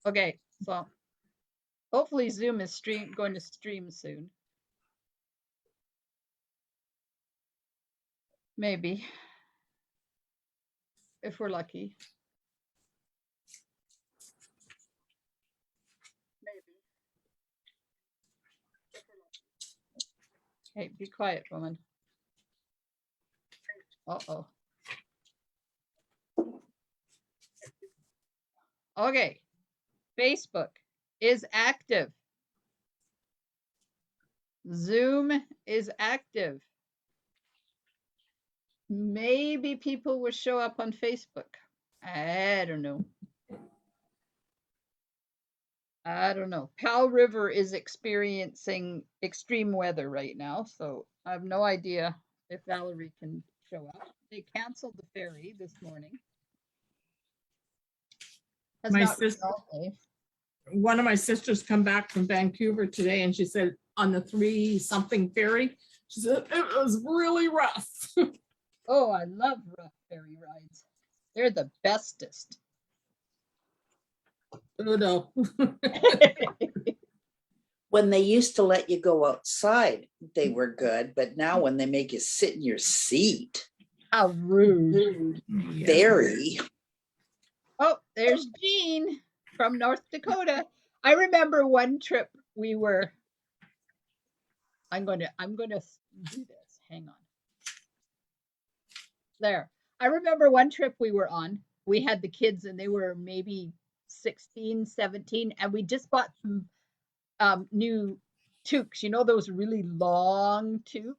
Okay, so hopefully Zoom is going to stream soon. Maybe, if we're lucky. Maybe. Hey, be quiet, woman. Uh-oh. Okay, Facebook is active. Zoom is active. Maybe people will show up on Facebook. I don't know. I don't know. Powell River is experiencing extreme weather right now, so I have no idea if Valerie can show up. They canceled the ferry this morning. Has My not sister, resolved. one of my sisters come back from Vancouver today, and she said on the 3-something ferry, she said it was really rough. Oh, I love rough ferry rides. They're the bestest. Oh no. When they used to let you go outside, they were good, but now when they make you sit in your seat, How rude. Yeah. very. Oh, there's Jean from North Dakota. I remember one trip we were. I'm going to do this. Hang on. There. I remember one trip we were on. We had the kids and they were maybe 16, 17, and we just bought some new toques. You know those really long toques?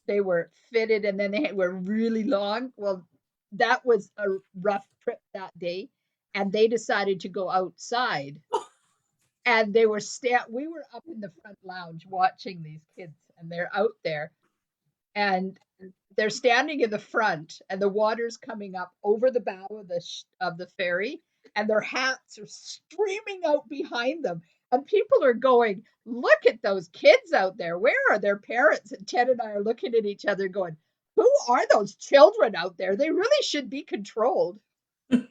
They were fitted and then they were really long. Well, that was a rough trip that day, and they decided to go outside. And they were we were up in the front lounge watching these kids, and they're out there, and they're standing in the front, and the water's coming up over the bow of the ferry, and their hats are streaming out behind them. And people are going, "Look at those kids out there. Where are their parents?" And Ted and I are looking at each other going, "Who are those children out there? They really should be controlled." And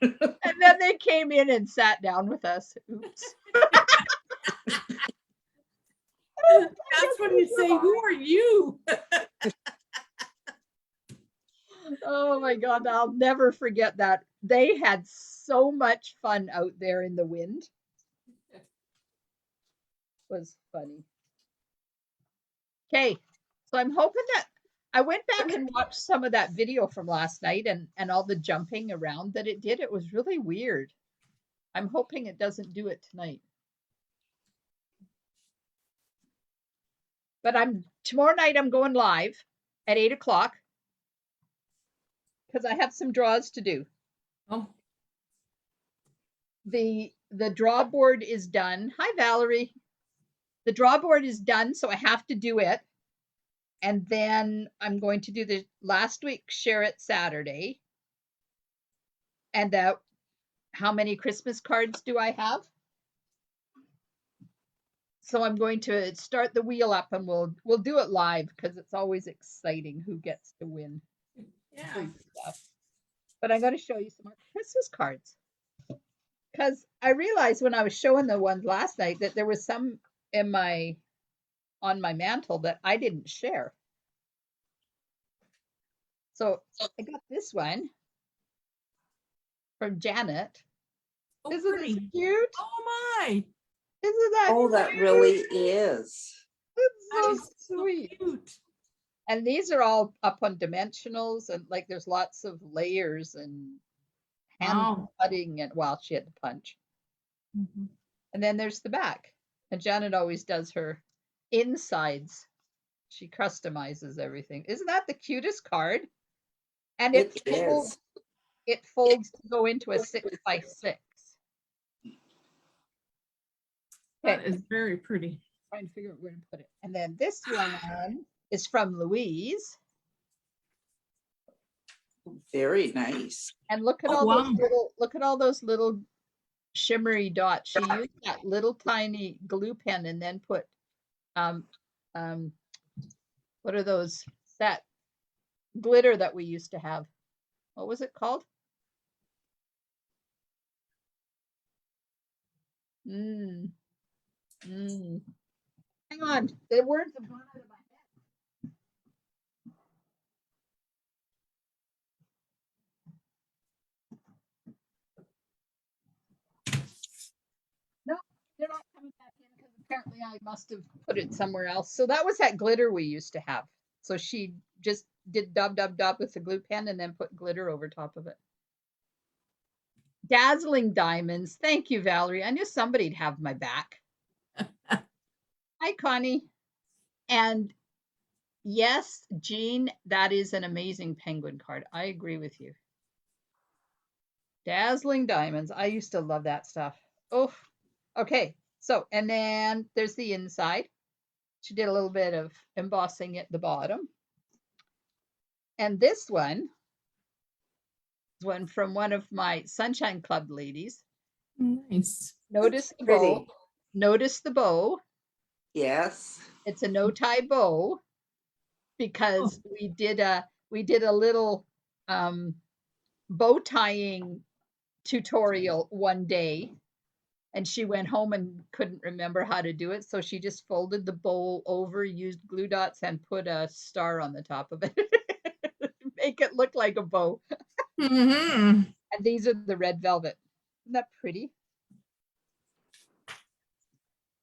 then they came in and sat down with us. Oops. That's when you say, who are you? Oh my God, I'll never forget that. They had so much fun out there in the wind. It was funny. Okay, so I'm hoping that I went back and watched some of that video from last night and all the jumping around that it did. It was really weird. I'm hoping it doesn't do it tonight. But tomorrow night I'm going live at 8 o'clock because I have some draws to do. Oh, The draw board is done. Hi, Valerie. The draw board is done, so I have to do it. And then I'm going to do the last week share it Saturday. And how many Christmas cards do I have? So I'm going to start the wheel up, and we'll do it live because it's always exciting who gets to win free stuff. But I'm going to show you some more Christmas cards because I realized when I was showing the ones last night that there was some on my mantle that I didn't share. So I got this one from Janet. oh, Isn't pretty. this cute? Oh my. Isn't that Oh, that cute? really is. It's That so is so sweet. cute. And these are all up on dimensionals, and like there's lots of layers and hand Wow. cutting, and well, she had to punch. Mhm. And then there's the back. And Janet always does her insides. She customizes everything. Isn't that the cutest card? And It is. it folds to go into a 6x6. That Okay, is very pretty. trying to figure out where to put it. And then this one is from Louise. Very nice. And look at Oh, all wow. those little shimmery dots. She used that little tiny glue pen and then put um what are those, that glitter that we used to have? What was it called? Mm. Mm. Hang on. The words have gone out of my head. No, they're not coming back in because apparently I must have put it somewhere else. So that was that glitter we used to have. So she just did dub dub dub with the glue pen and then put glitter over top of it. Dazzling diamonds. Thank you, Valerie. I knew somebody'd have my back. Hi, Connie. And yes, Jean, that is an amazing penguin card. I agree with you. Dazzling diamonds. I used to love that stuff. Oh, okay. So, and then there's the inside. She did a little bit of embossing at the bottom. And this one is one from one of my Sunshine Club ladies. Nice. Notice the Pretty. bow. Notice the bow. Yes. It's a no tie bow because we did a little bow tying tutorial one day, and she went home and couldn't remember how to do it, so she just folded the bowl over, used glue dots, and put a star on the top of it. Make it look like a bow. Mm-hmm. And these are the red velvet. Isn't that pretty?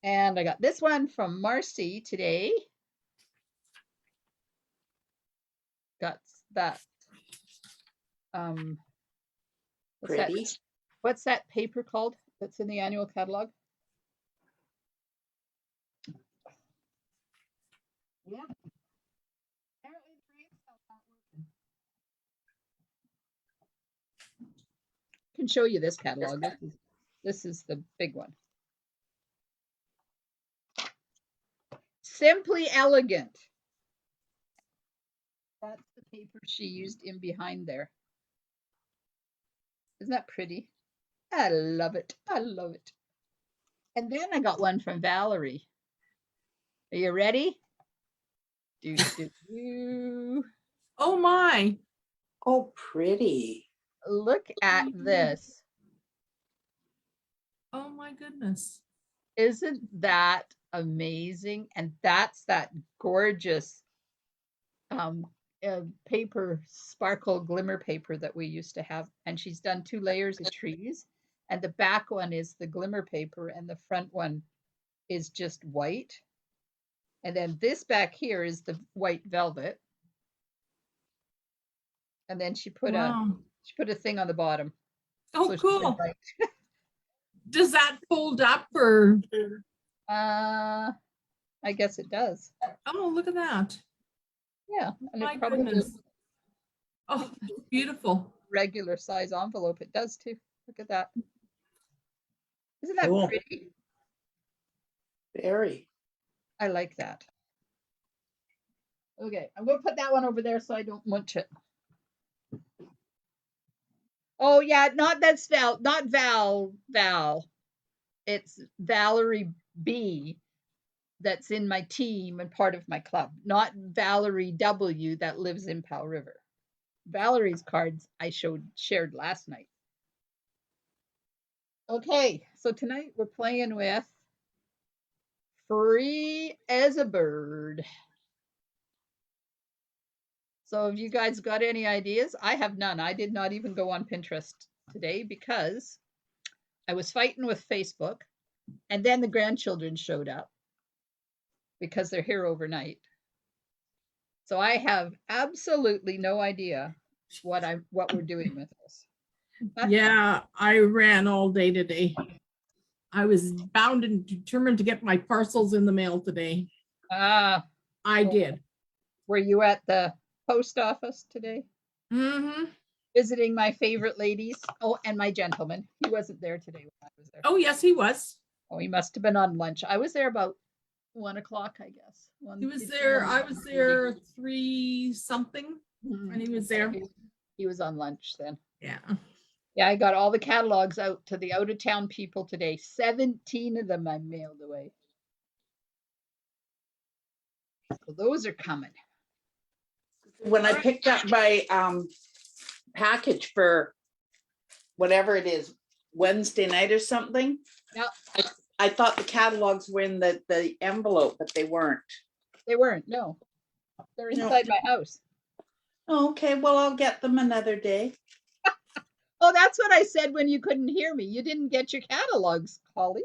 And I got this one from Marcy today. Got that. What's Pretty. what's that paper called that's in the annual catalog? Yeah. Apparently the brain cell's not working. I can show you this catalog. This is the big one. Simply Elegant. That's the paper she used in behind there. Isn't that pretty? I love it. I love it. And then I got one from Valerie. Are you ready? Do, do, do. Oh my. Oh, pretty. Look at this. Oh my goodness. Isn't that amazing? And that's that gorgeous um, paper, sparkle glimmer paper that we used to have. And she's done 2 layers of trees. And the back one is the glimmer paper, and the front one is just white. And then this back here is the white velvet. And then she put a thing on the bottom. Oh, So cool. Does that fold up or? I guess it does. Oh, look at that. Yeah, and My it probably goodness. Oh, that's beautiful. regular size envelope. It does too. Look at that. Isn't that Cool. pretty? Very. I like that. Okay, I'm going to put that one over there so I don't munch it. Oh yeah, that's Val, not Val. It's Valerie B that's in my team and part of my club, not Valerie W that lives in Powell River. Valerie's cards I shared last night. Okay, so tonight we're playing with Free as a Bird. So have you guys got any ideas? I have none. I did not even go on Pinterest today because I was fighting with Facebook, and then the grandchildren showed up because they're here overnight. So I have absolutely no idea what we're doing with this. Yeah, I ran all day today. I was bound and determined to get my parcels in the mail today. I did. Were you at the post office today? Mm-hmm. Visiting my favorite ladies. Oh, and my gentleman. He wasn't there today when I was there. Oh, yes, he was. Oh, he must have been on lunch. I was there about 1 o'clock, I guess. He was there. I was there 3 something, and he was there. He was on lunch then. Yeah. Yeah, I got all the catalogs out to the out of town people today. 17 of them I mailed away. So those are coming. When I picked up my package for whatever it is, Wednesday night or something. Yeah. I thought the catalogs were in the envelope, but they weren't. They weren't, no. They're No. inside my house. Oh, okay, well, I'll get them another day. Oh, that's what I said when you couldn't hear me. You didn't get your catalogs, Holly.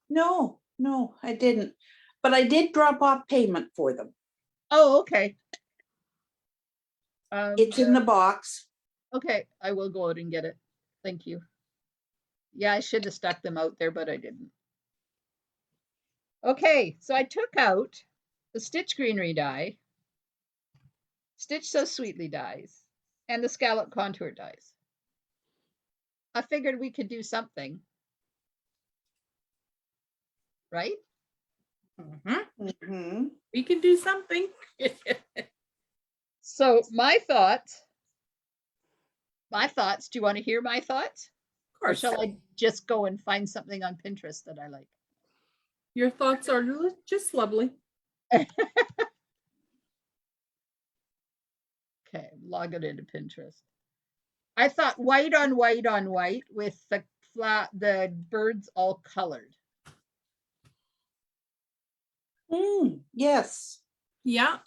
No, I didn't. But I did drop off payment for them. Oh, okay. It's in the box. Okay, I will go out and get it. Thank you. Yeah, I should have stuck them out there, but I didn't. Okay, so I took out the Stitch Greenery die, Stitch So Sweetly dies, and the Scallop Contour dies. I figured we could do something. Right? Mm-hmm. We can do something. So my thoughts, do you want to hear my thoughts? Of course. Or shall I just go and find something on Pinterest that I like? Your thoughts are just lovely. Okay, log it into Pinterest. I thought white on white on white with the birds all colored. Yes. Yeah.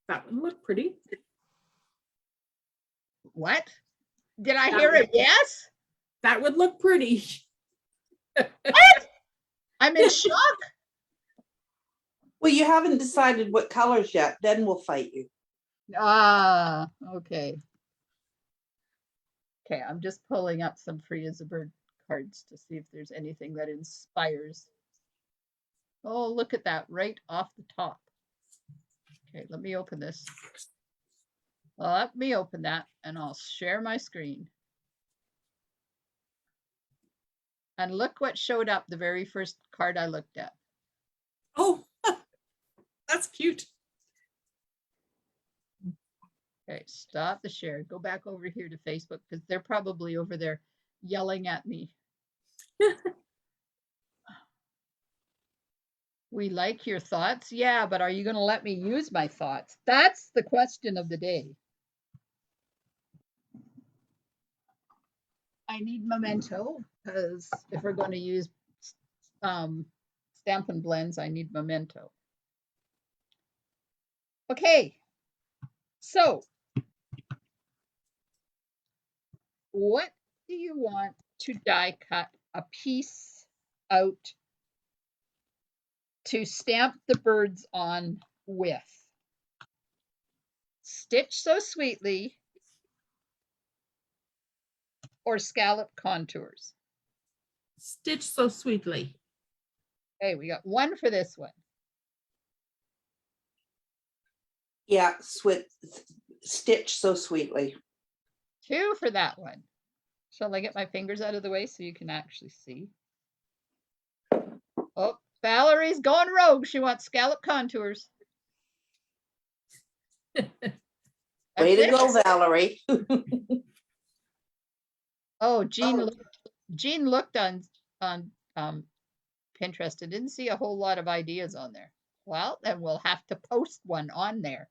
That would look pretty. What? Did I hear a yes? That would look pretty. What? I'm in shock. Well, you haven't decided what colors yet. Then we'll fight you. Ah, okay. Okay, I'm just pulling up some Free as a Bird cards to see if there's anything that inspires. Oh, look at that right off the top. Okay, let me open this. Well, let me open that and I'll share my screen. And look what showed up the very first card I looked at. Oh, that's cute. Okay, stop the share. Go back over here to Facebook because they're probably over there yelling at me. We like your thoughts. Yeah, but are you going to let me use my thoughts? That's the question of the day. I need memento because if we're going to use Stampin' Blends, I need memento. Okay, so what do you want to die cut a piece out to stamp the birds on with? Stitch So Sweetly or Scallop Contours? Stitch So Sweetly. Okay, we got one for this one. Yeah, Stitch So Sweetly. Two for that one. Shall I get my fingers out of the way so you can actually see? Oh, Valerie's going rogue. She wants Scallop Contours. Way to go, Valerie. Oh, Jean looked on Pinterest and didn't see a whole lot of ideas on there. Well, then we'll have to post one on there.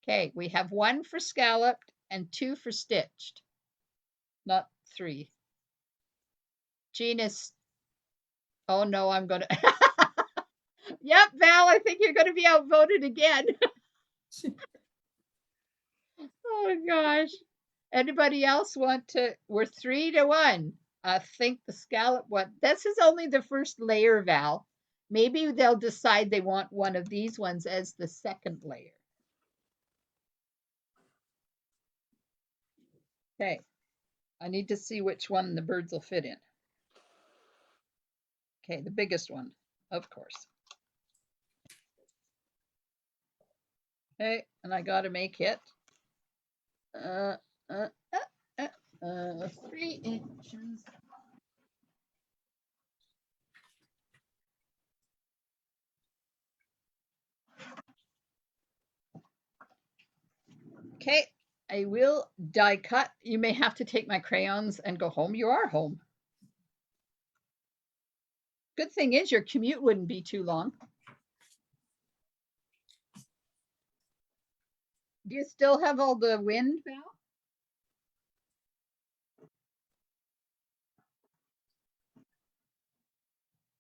Okay, we have one for scalloped and two for stitched. Not three. Jean is, oh no, I'm gonna, yep, Val, I think you're gonna be outvoted again. Oh gosh. Anybody else want to, we're 3-1. I think the scallop one, this is only the first layer, Val. Maybe they'll decide they want one of these ones as the second layer. Okay, I need to see which one the birds will fit in. Okay, the biggest one, of course. Okay, and I gotta make it 3 inches. Okay, I will die cut. You may have to take my crayons and go home. You are home. Good thing is your commute wouldn't be too long. Do you still have all the wind, Val?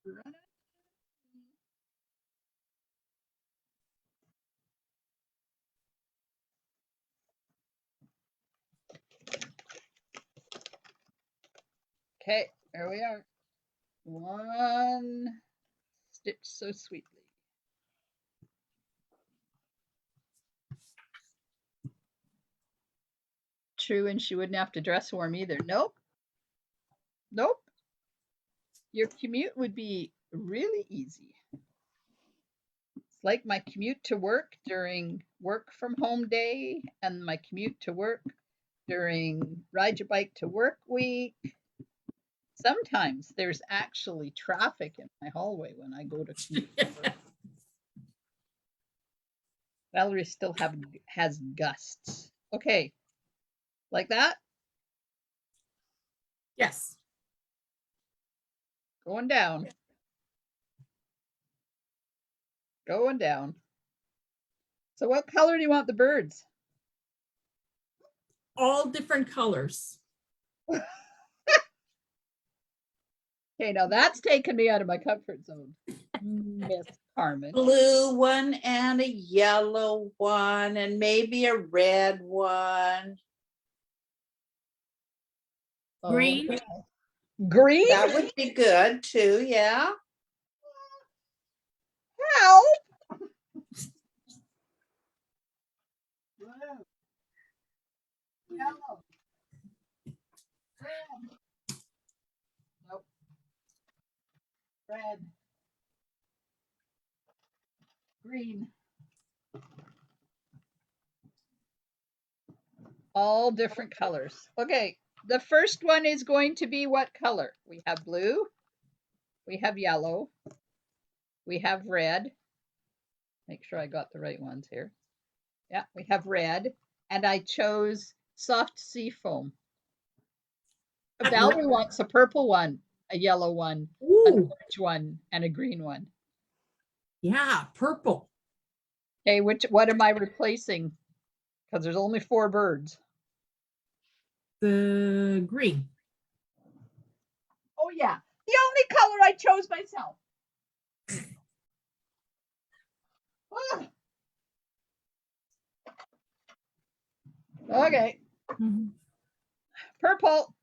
Okay, there we are. One stitch so sweetly. True, and she wouldn't have to dress warm either. Nope. Nope. Your commute would be really easy. It's like my commute to work during work from home day and my commute to work during ride your bike to work week. Sometimes there's actually traffic in my hallway when I go to commute to work. Valerie still has gusts. Okay, like that? Yes. Going down. Going down. So what color do you want the birds? All different colors. Okay, now that's taken me out of my comfort zone, Miss Carmen. Blue one and a yellow one and maybe a red one. Green. Okay. Green? That would be good too, yeah. Help! Blue. Yellow. Red. Nope. Red. Green. All different colors. Okay, the first one is going to be what color? We have blue, we have yellow, we have red. Make sure I got the right ones here. Yeah, we have red, and I chose soft sea foam. Valerie wants a purple one, a yellow one, Ooh. an orange one, and a green one. Yeah, purple. Okay, what am I replacing? Because there's only 4 birds. The green. Oh yeah, the only color I chose myself. Okay. Mm-hmm. Purple.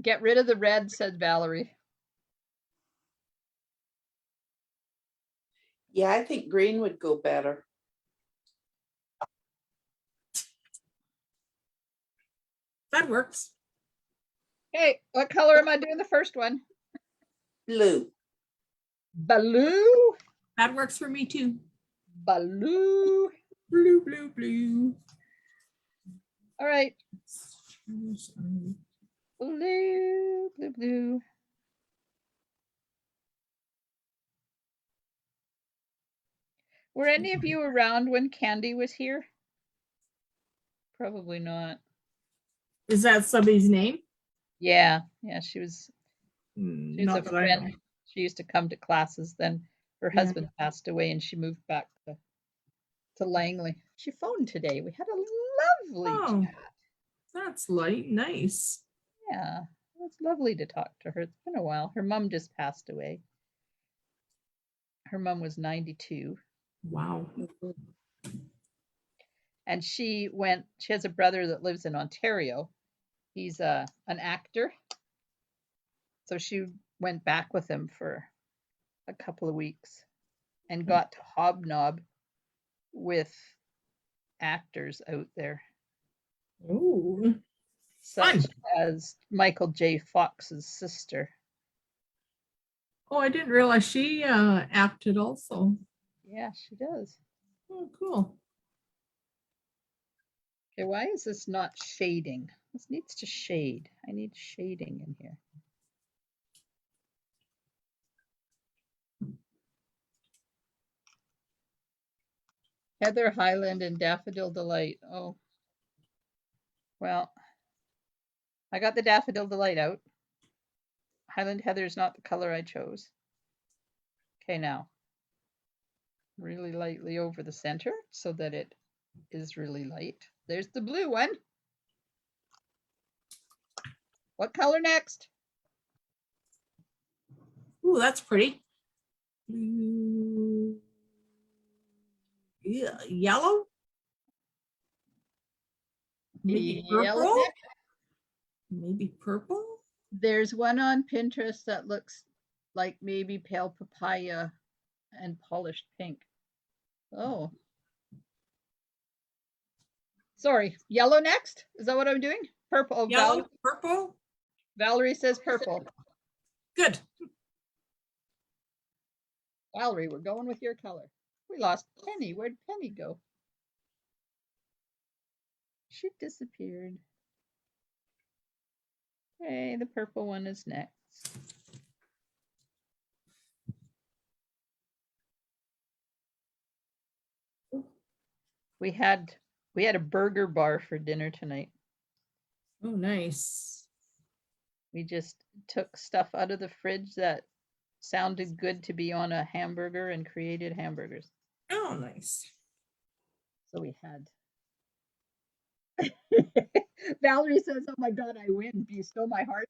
Get rid of the red, said Valerie. Yeah, I think green would go better. That works. Okay, what color am I doing the first one? Blue. Blue. That works for me too. Blue. Blue, blue, blue. All right. Blue, blue, blue. Were any of you around when Candy was here? Probably not. Is that somebody's name? Yeah, she was. She was Not a that I friend. know. She used to come to classes. Then her Yeah. husband passed away, and she moved back to Langley. She phoned today. We had a lovely chat. That's nice. Yeah, it was lovely to talk to her. It's been a while. Her mom just passed away. Her mom was 92. Wow. And she has a brother that lives in Ontario. He's an actor. So she went back with him for a couple of weeks and got to hobnob with actors out there. Oh, such as Michael J. Fox's sister. Oh, I didn't realize she acted also. Yeah, she does. Oh, cool. Okay, why is this not shading? This needs to shade. I need shading in here. Heather Highland and Daffodil Delight. Oh, well, I got the Daffodil Delight out. Highland Heather is not the color I chose. Okay, now really lightly over the center so that it is really light. There's the blue one. What color next? Ooh, that's pretty. Blue. Yeah, yellow. Maybe Yellow purple. neck. Maybe purple. There's one on Pinterest that looks like maybe pale papaya and polished pink. Oh. Sorry, yellow next? Is that what I'm doing? Purple. Oh, Yellow, purple. Valerie says purple. Good. Valerie, we're going with your color. We lost Penny. Where'd Penny go? She disappeared. Okay, the purple one is next. We had a burger bar for dinner tonight. Oh, nice. We just took stuff out of the fridge that sounded good to be on a hamburger and created hamburgers. Oh, nice. So we had. Valerie says, "Oh my God, I win. You stole my heart."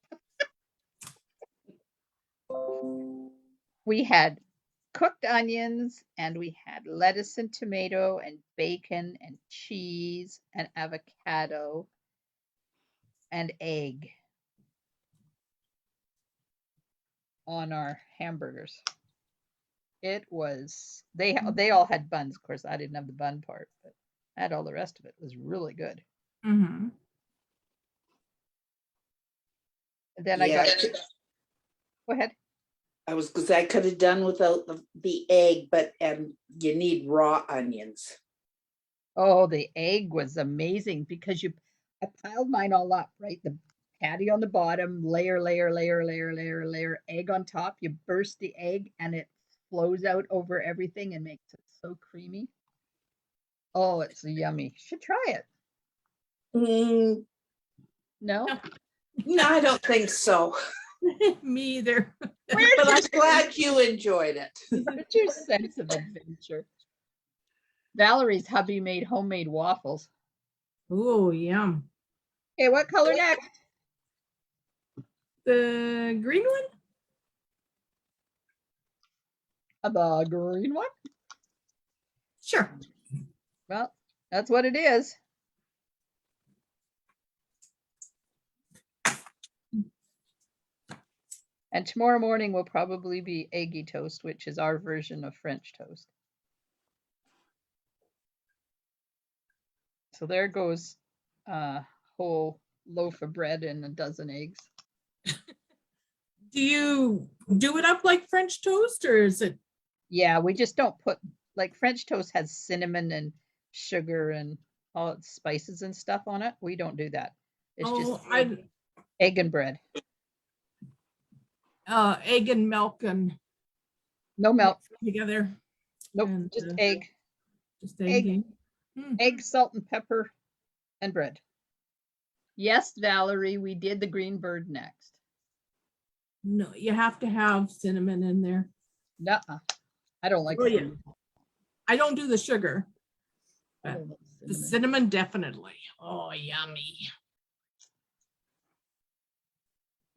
We had cooked onions and we had lettuce and tomato and bacon and cheese and avocado and egg on our hamburgers. It was they all had buns. Of course, I didn't have the bun part, but I had all the rest of it. It was really good. Mm-hmm. And then Yeah, go ahead. I was because I could have done without the egg, but you need raw onions. Oh, the egg was amazing because I piled mine all up, right? The patty on the bottom, layer, egg on top. You burst the egg and it flows out over everything and makes it so creamy. Oh, it's yummy. Should try it. Mm, No? no, I don't think so. Me either. But I'm glad you enjoyed it. Where's your sense of adventure? Valerie's hubby made homemade waffles. Oh, yum. Okay, what color next? The green one? The green one? Sure. Well, that's what it is. And tomorrow morning will probably be eggy toast, which is our version of French toast. So there goes a whole loaf of bread and a dozen eggs. Do you do it up like French toast, or is it? Yeah, we just don't put, like, French toast has cinnamon and sugar and all its spices and stuff on it. We don't do that. It's just egg and bread. Egg and milk and no milk together. Nope, and, just egg. Just egg. Egg, salt, and pepper, and bread. Yes, Valerie, we did the green bird next. No, you have to have cinnamon in there. Nuh-uh. I don't like cinnamon. I don't do the sugar. But the cinnamon definitely. Oh, yummy.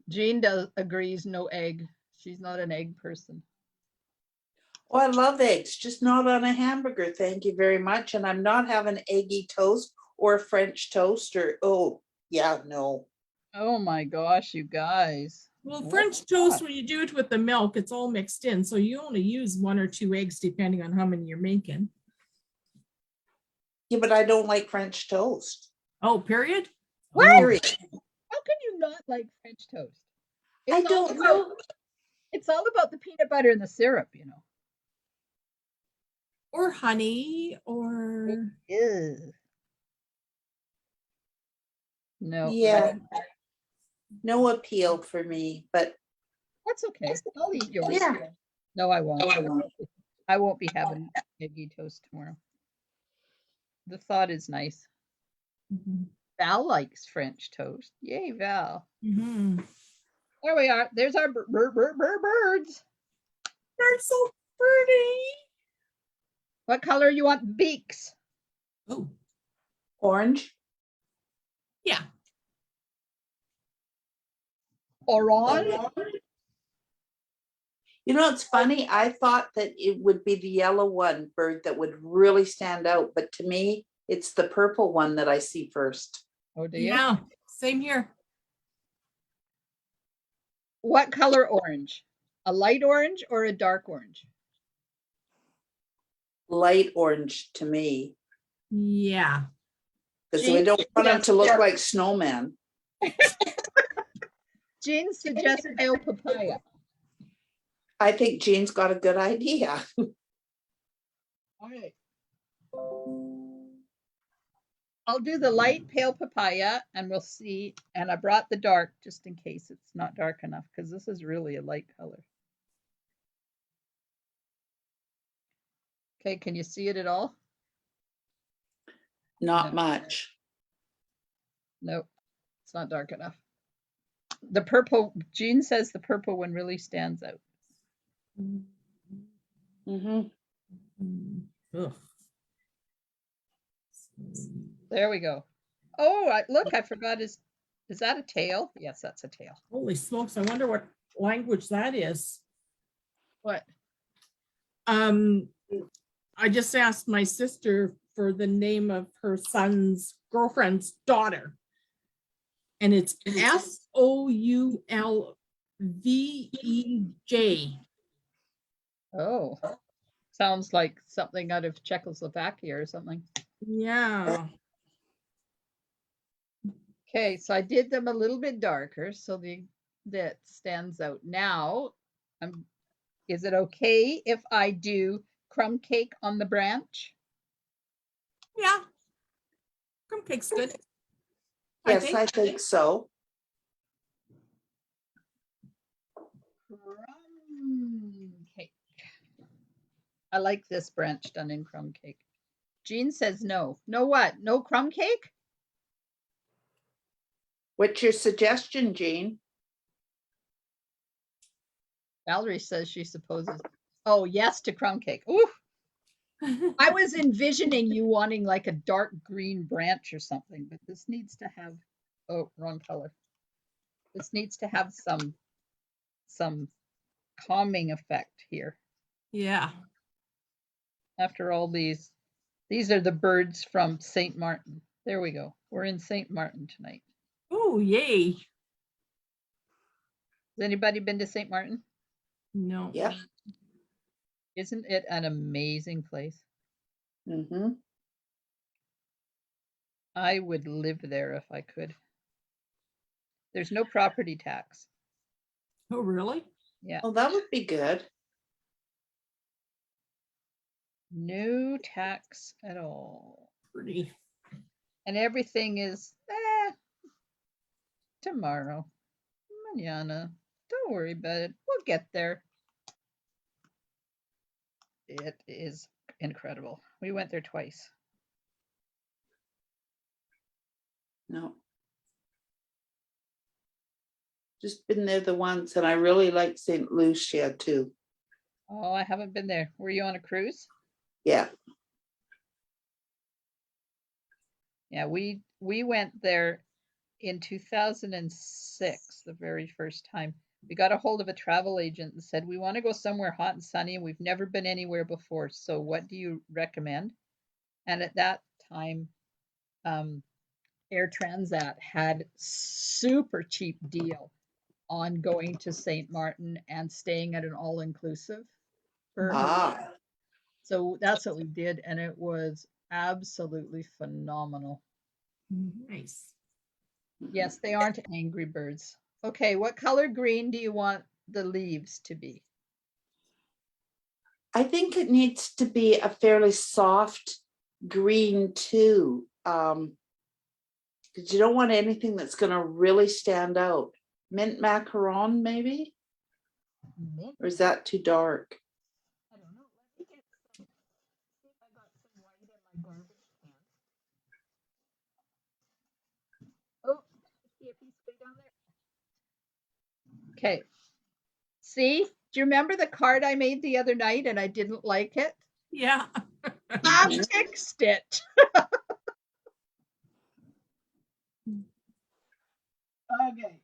Jean agrees, no egg. She's not an egg person. Oh, I love eggs, just not on a hamburger. Thank you very much. And I'm not having eggy toast or French toast or, oh, yeah, no. Oh my gosh, you guys. Well, French toast, when you do it with the milk, it's all mixed in. So you only use 1 or 2 eggs, depending on how many you're making. Yeah, but I don't like French toast. Oh, period? What? Period. How can you not like French toast? I don't know. It's all about the peanut butter and the syrup, you know. Or honey, or... Ew. No. Yeah. No appeal for me, but... That's okay. I'll eat yours. Yeah. No, I won't. I won't be having eggy toast tomorrow. The thought is nice. Mm-hmm. Val likes French toast. Yay, Val. Mm-hmm. There we are. There's our birds. They're so pretty. What color you want beaks? Oh. Orange? Yeah. Orange? You know, it's funny. I thought that it would be the yellow one bird that would really stand out, but to me, it's the purple one that I see first. Oh, do you? Yeah, same here. What color orange? A light orange or a dark orange? Light orange to me, Yeah. because we don't want them to look suggested- like snowman. Jean suggests pale papaya. I think Jean's got a good idea. All right. I'll do the light pale papaya and we'll see. And I brought the dark just in case it's not dark enough because this is really a light color. Okay, can you see it at all? Not No. much. Nope, it's not dark enough. The purple, Jean says the purple one really stands out. Mm-hmm. Ugh. There we go. Oh, look, I forgot is that a tail? Yes, that's a tail. Holy smokes, I wonder what language that is. What? I just asked my sister for the name of her son's girlfriend's daughter. And it's Soulveej. Oh, sounds like something out of Czechoslovakia or something. Yeah. Okay, so I did them a little bit darker so that stands out. Now, is it okay if I do crumb cake on the branch? Yeah. Crumb cake's good. Yes, I think so. Crumb cake. I like this branch done in crumb cake. Jean says no. No what? No crumb cake? What's your suggestion, Jean? Valerie says she supposes. Oh, yes to crumb cake. Ooh, I was envisioning you wanting like a dark green branch or something, but this needs to have, oh, wrong color. This needs to have some calming effect here. Yeah. After all these are the birds from St. Martin. There we go. We're in St. Martin tonight. Oh, yay. Has anybody been to St. Martin? No. Yep. Isn't it an amazing place? Mm-hmm. I would live there if I could. There's no property tax. Oh, really? Yeah. Oh, that would be good. No tax at all. Pretty. And everything is tomorrow. Mañana. Don't worry about it. We'll get there. It is incredible. We went there twice. No. Just been there the once, and I really like St. Lucia too. Oh, I haven't been there. Were you on a cruise? Yeah. Yeah, we went there in 2006, the very first time. We got a hold of a travel agent and said, we want to go somewhere hot and sunny. We've never been anywhere before. So what do you recommend? And at that time, Air Transat had super cheap deal on going to St. Martin and staying at an all-inclusive for Ah. so that's what we did, and it was absolutely phenomenal. Nice. Yes, they aren't angry birds. Okay, what color green do you want the leaves to be? I think it needs to be a fairly soft green too. Because you don't want anything that's going to really stand out. Mint macaron, maybe? Mint? Or is that too dark? I don't know. Let me get some. See if I got some white in my garbage can. Oh, see a piece way down there. Okay. See? Do you remember the card I made the other night and I didn't like it? Yeah. I fixed it. Okay.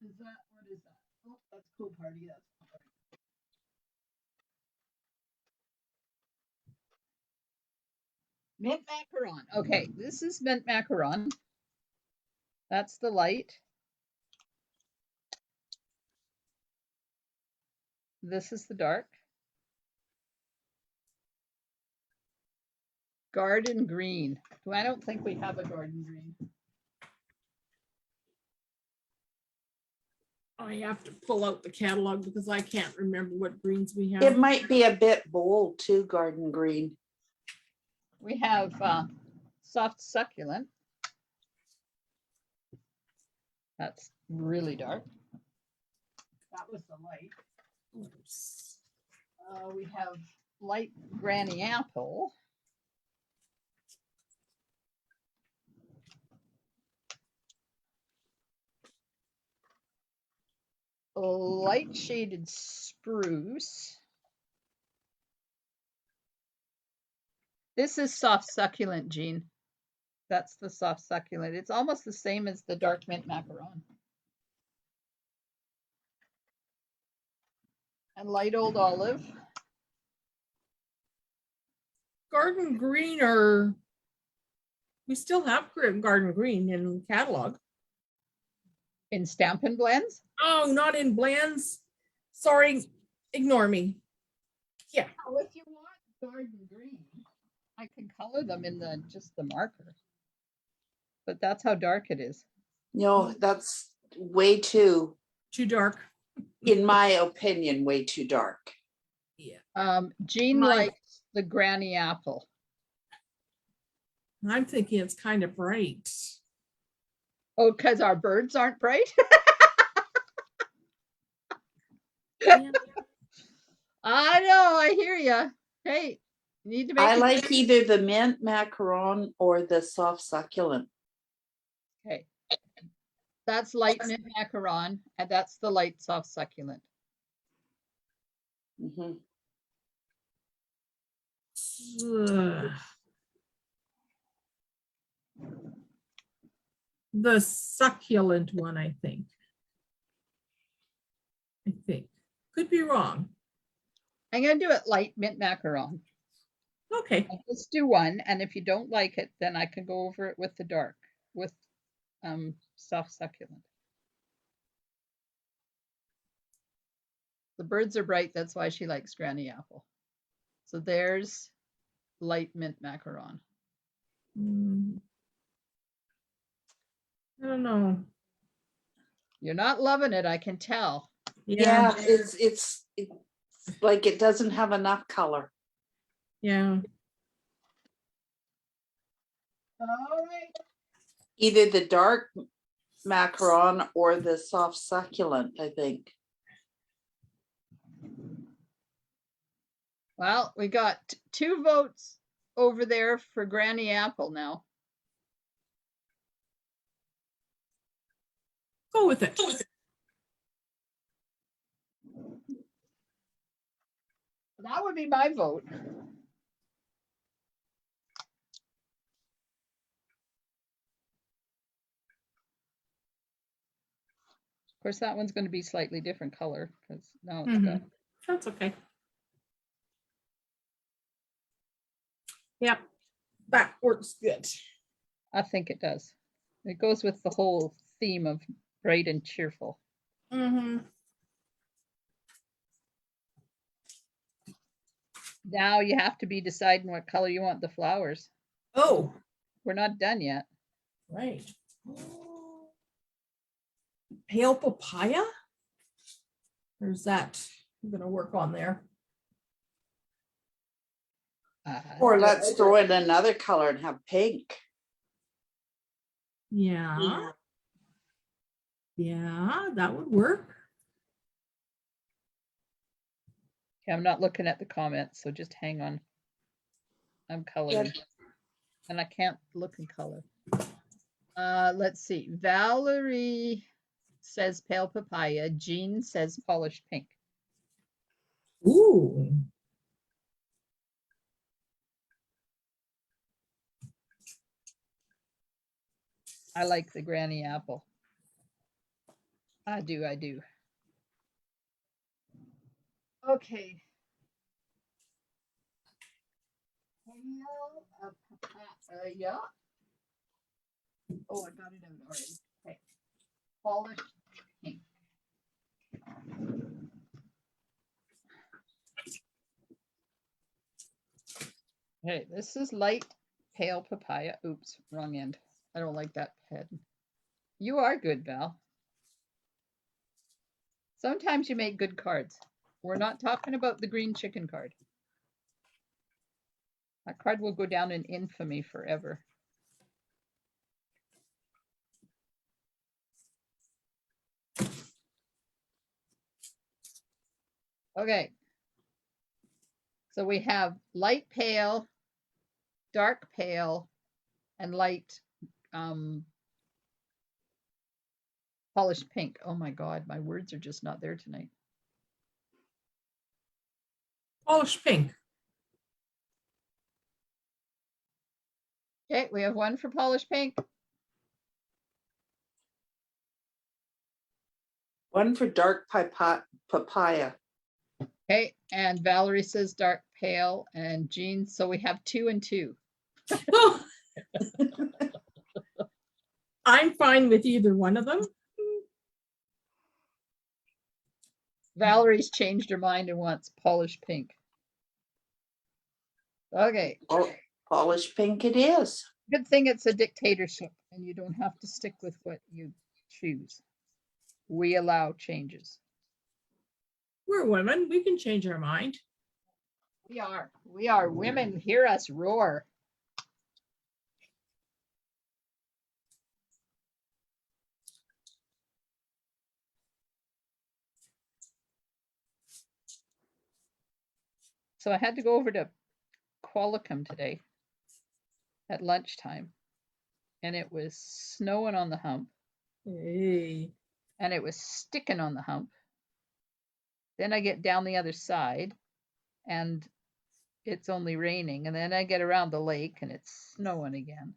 What is that? Oh, that's cool party. That's cool party. Mint macaron. Okay, this is mint macaron. That's the light. This is the dark. Garden green. I don't think we have a garden green. I have to pull out the catalog because I can't remember what greens we have. It might be a bit bold too, garden green. We have soft succulent. That's really dark. That was the light. We have light granny apple. Light shaded spruce. This is soft succulent, Jean. That's the soft succulent. It's almost the same as the dark mint macaron. And light old olive. Garden green, or we still have garden green in catalog. In Stampin' Blends? Oh, not in blends. Sorry, ignore me. Yeah. Oh, if you want garden green, I can color them in just the marker. But that's how dark it is. No, that's way too dark. In my opinion, way too dark. Yeah. Jean likes the granny apple. I'm thinking it's kind of bright. Oh, because our birds aren't bright? Yeah. I know, I hear you. Hey, you need to make I like either the mint macaron or the soft succulent. Okay. That's light mint macaron, and that's the light soft succulent. Mm-hmm. The succulent one, I think. Could be wrong. I'm going to do it light mint macaron. Okay. Let's do one, and if you don't like it, then I can go over it with the dark, with soft succulent. The birds are bright, that's why she likes granny apple. So there's light mint macaron. I don't know. You're not loving it, I can tell. Yeah, it's like it doesn't have enough color. Yeah. All right. Either the dark macaron or the soft succulent, I think. Well, we got 2 votes over there for granny apple now. Go with it. That would be my vote. Of course, that one's going to be slightly different color because now it's got. That's okay. Yep, that works good. I think it does. It goes with the whole theme of bright and cheerful. Now you have to be deciding what color you want the flowers. Oh, we're not done yet. Right. Pale papaya? There's that I'm going to work on there. Or let's throw in another color and have pink. Yeah. Yeah, that would work. Okay, I'm not looking at the comments, so just hang on. I'm coloring. Yes. And I can't look in color. Let's see. Valerie says pale papaya. Jean says polished pink. Ooh. I like the granny apple. I do. Okay. Hang Yeah. Oh, I got it out already. Okay. Polished pink. Okay, this is light pale papaya. Oops, wrong end. I don't like that pen. You are good, Val. Sometimes you make good cards. We're not talking about the green chicken card. That card will go down in infamy forever. Okay. So we have light pale, dark pale, and light polished pink. Oh my God, my words are just not there tonight. Polished pink. Okay, we have one for polished pink. One for dark papaya. Okay, and Valerie says dark pale, and Jean, so we have 2 and 2. I'm fine with either one of them. Valerie's changed her mind and wants polished pink. Okay. Oh, polished pink it is. Good thing it's a dictatorship and you don't have to stick with what you choose. We allow changes. We're women. We can change our mind. We are. We are women. Hear us roar. So I had to go over to Qualicum today at lunchtime, and it was snowing on the hump. Hey. And it was sticking on the hump. Then I get down the other side, and it's only raining. And then I get around the lake, and it's snowing again.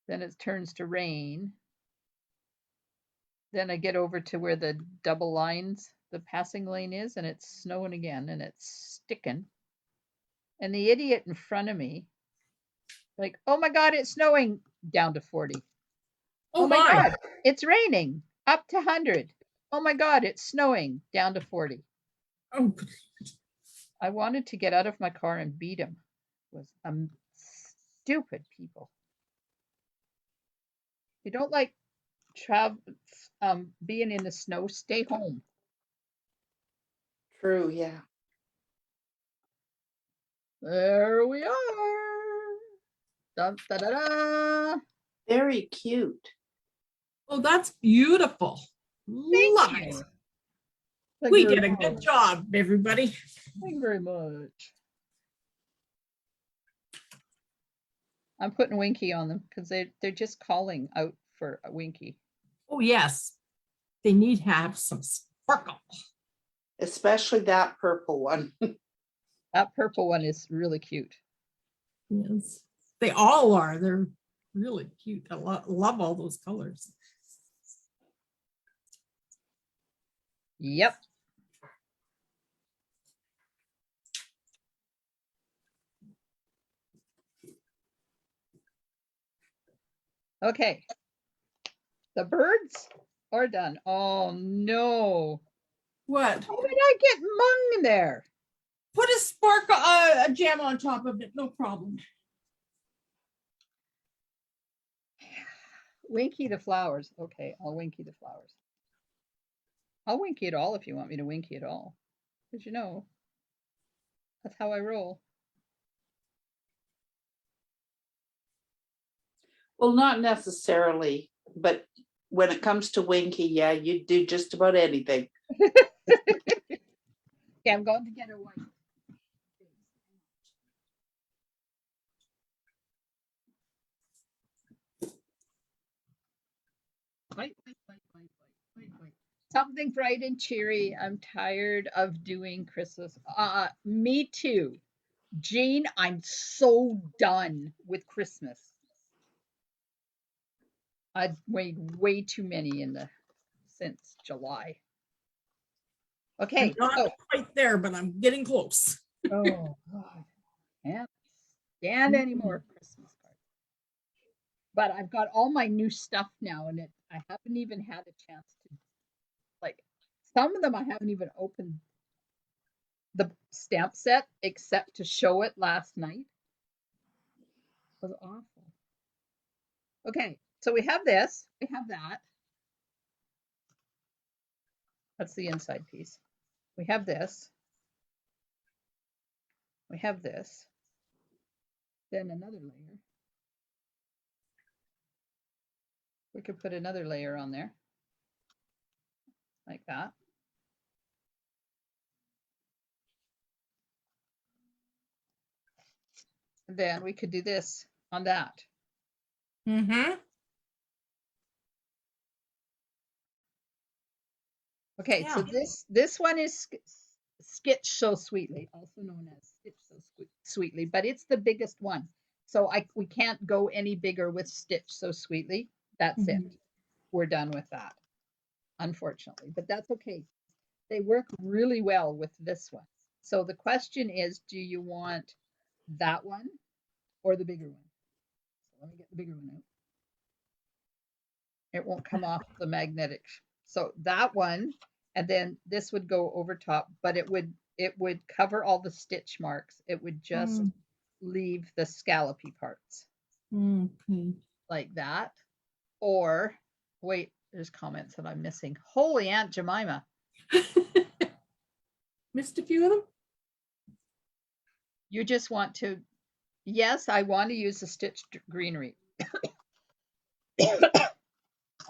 Then it turns to rain. Then I get over to where the double lines, the passing lane is, and it's snowing again, and it's sticking. And the idiot in front of me, like, oh my God, it's snowing, down to 40. Oh my my. God, it's raining, up to 100. Oh my God, it's snowing, down to 40. Oh, I wanted to get out of my car and beat him. It was stupid people. You don't like being in the snow, stay home. True, yeah. There we are. Da, da, da, da. Very cute. oh, that's beautiful. Love Thank it. you. Thank We you did very a good much. job, everybody. Thank you very much. I'm putting Winky on them because they're just calling out for a Winky. Oh, yes. They need to have some sparkle. Especially that purple one. That purple one is really cute. Yes. They all are. They're really cute. I love all those colors. Yep. Okay. The birds are done. Oh no. What? How did I get mung there? Put a sparkle, a gem on top of it. No problem. Winky the flowers. Okay, I'll Winky the flowers. I'll Winky it all if you want me to Winky it all. Because you know, that's how I roll. Well, not necessarily, but when it comes to Winky, yeah, you do just about anything. Okay, I'm going to get a white. White. Something bright and cheery. I'm tired of doing Christmas. Me too. Jean, I'm so done with Christmas. I've made way too many since July. Okay. I'm not quite there, but I'm getting close. Oh God. Yeah. And any more Christmas cards. But I've got all my new stuff now, and I haven't even had a chance to, like, some of them I haven't even opened the stamp set except to show it last night. It was awful. Okay, so we have this, we have that. That's the inside piece. We have this. We have this. Then another layer. We could put another layer on there. Like that. And then we could do this on that. Mm-hmm. Okay, Yeah. so this one is Stitch So Sweetly, also known as Stitch So Sweetly, but it's the biggest one. So we can't go any bigger with Stitch So Sweetly. That's it. We're done with that, unfortunately, but that's okay. They work really well with this one. So the question is, do you want that one or the bigger one? So let me get the bigger one out. It won't come off the magnetic. So that one, and then this would go over top, but it would cover all the stitch marks. It would just leave the scallopy parts. Okay. Like that. Or wait, there's comments that I'm missing. Holy Aunt Jemima. Missed a few of them? You just want to, yes, I want to use the stitched greenery.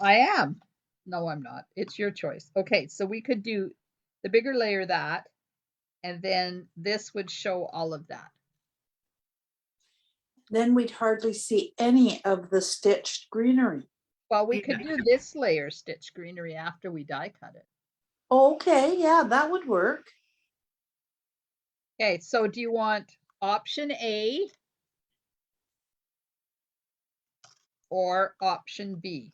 I am. No, I'm not. It's your choice. Okay, so we could do the bigger layer that, and then this would show all of that. Then we'd hardly see any of the stitched greenery. Well, we could do this layer stitched greenery after we die cut it. Okay, yeah, that would work. Okay, so do you want option A or option B?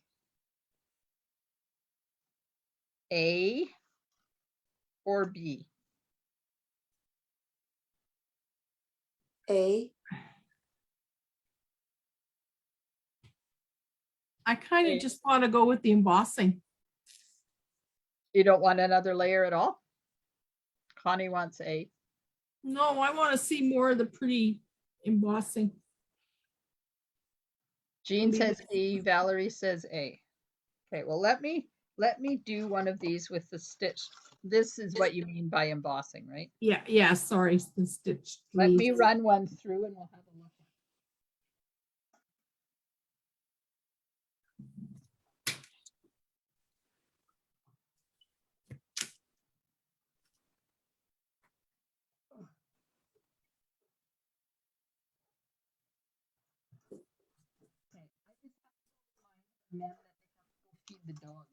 A or B? A. I kind of just want to go with the embossing. You don't want another layer at all? Connie wants A. No, I want to see more of the pretty embossing. Jean says B, Valerie says A. Okay, well, let me do one of these with the stitch. This is what you mean by embossing, right? Yeah, sorry, the stitched. Let me run one through and we'll have a look. Okay, I just have to remind them that they have to go feed the dog.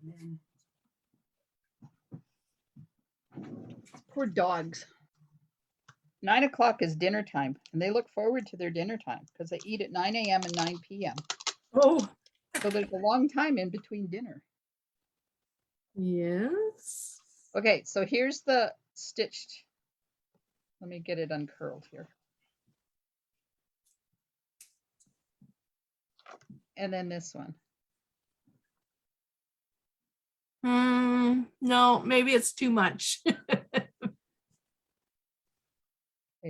Are you going? Poor dogs. 9 o'clock is dinner time, and they look forward to their dinner time because they eat at 9 a.m. and 9 p.m. Oh, So there's a long time in between dinner. yes. Okay, so here's the stitched. Let me get it uncurled here. And then this one. No, maybe it's too much. Okay,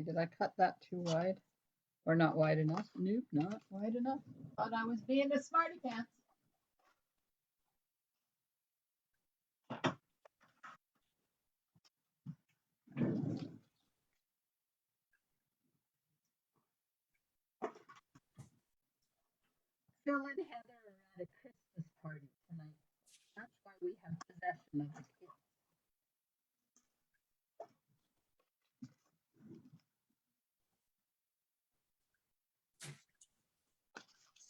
did I cut that too wide? Or not wide enough? Nope, not wide enough. Thought I was being a smarty pants. Phil and Heather are at a Christmas party tonight. That's why we have possession of the kids.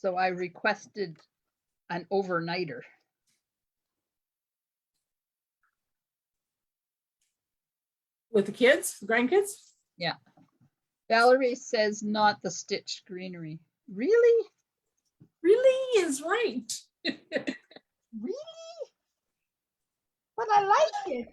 So I requested an overnighter. With the kids, the grandkids? Yeah. Valerie says not the stitched greenery. Really? Really is right. Really? But I like it.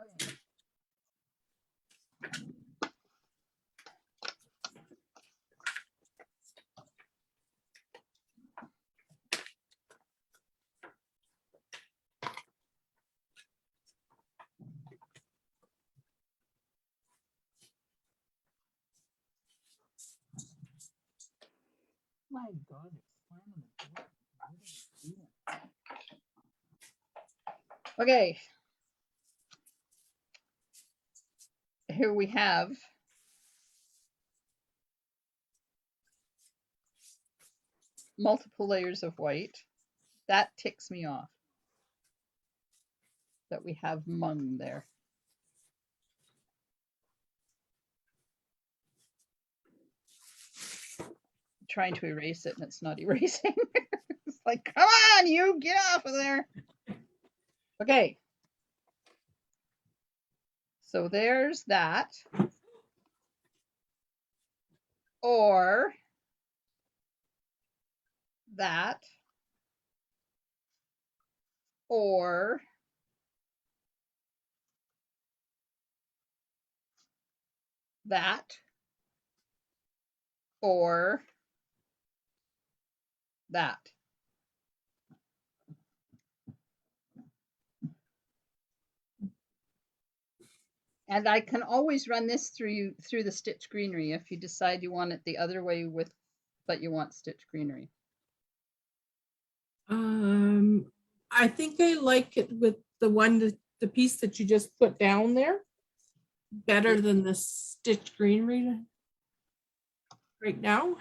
Okay. My God, it's slamming the door. What are they doing? Okay. Here we have multiple layers of white. That ticks me off that we have mung there. I'm trying to erase it and it's not erasing. It's like, come on, you get off of there. Okay. So there's that. Or that. Or that. Or that. And I can always run this through the stitch greenery if you decide you want it the other way with, but you want stitch greenery. I think I like it with the piece that you just put down there better than the stitch greenery right now.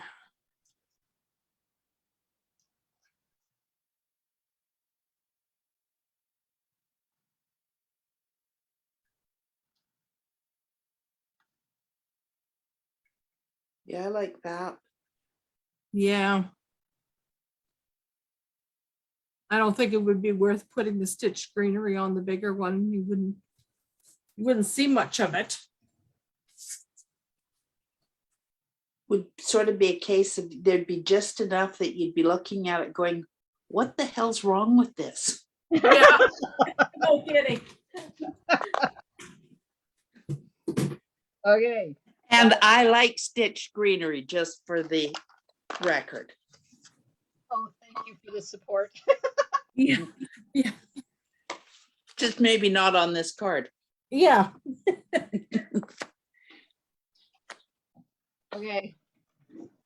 Yeah, I like that. Yeah. I don't think it would be worth putting the stitch greenery on the bigger one. You wouldn't see much of it. Would sort of be a case of there'd be just enough that you'd be looking at it going, what the hell's wrong with this? Yeah. No kidding. Okay. And I like stitch greenery, just for the record. Oh, thank you for the support. Yeah. Yeah. Just maybe not on this card. Yeah. Okay.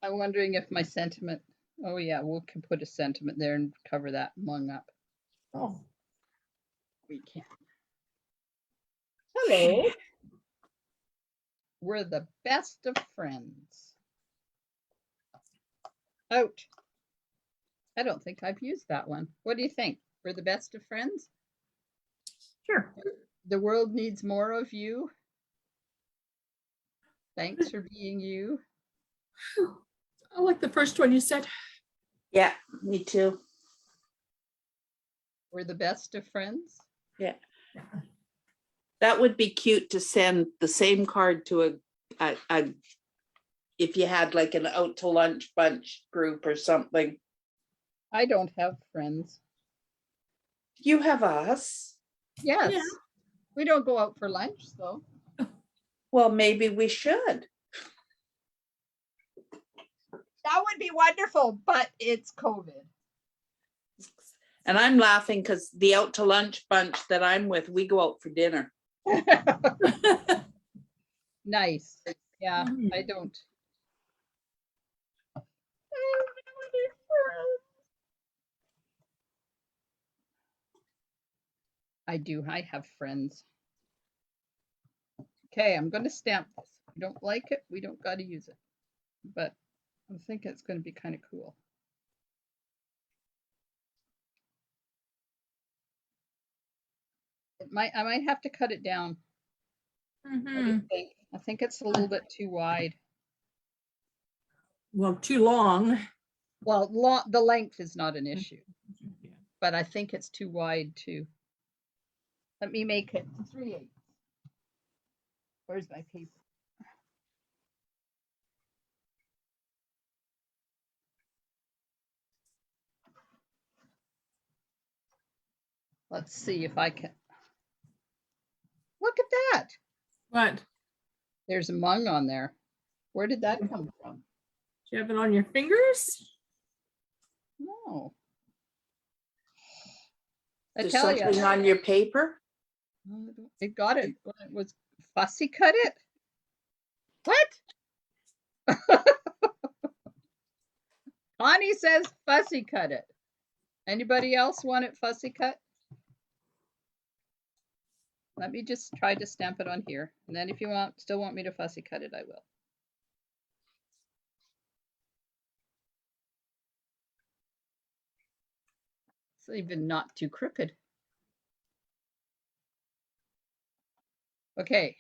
I'm wondering if my sentiment, oh yeah, we can put a sentiment there and cover that mung up. Oh. We can. Hello. We're the best of friends. Ouch. I don't think I've used that one. What do you think? We're the best of friends? Sure. The world needs more of you. Thanks for being you. I like the first one you said. Yeah, me too. We're the best of friends. Yeah. That would be cute to send the same card to a if you had like an out to lunch bunch group or something. I don't have friends. You have us. Yes. Yeah. We don't go out for lunch, though. Well, maybe we should. That would be wonderful, but it's COVID. And I'm laughing because the out to lunch bunch that I'm with, we go out for dinner. Nice. Yeah, I don't. I do. I have friends. Okay, I'm going to stamp this. If you don't like it, we don't got to use it. But I think it's going to be kind of cool. I might have to cut it down. What do you think? I think it's a little bit too wide. Well, too long. Well, the length is not an issue, but I think it's too wide too. Let me make it 3/8. Where's my paper? Let's see if I can. Look at that. What? There's a mung on there. Where did that come from? Do you have it on your fingers? No. I There's tell something you, on your paper? it got it when it was fussy cut it. What? Connie says fussy cut it. Anybody else want it fussy cut? Let me just try to stamp it on here. And then if you still want me to fussy cut it, I will. It's even not too crooked. Okay.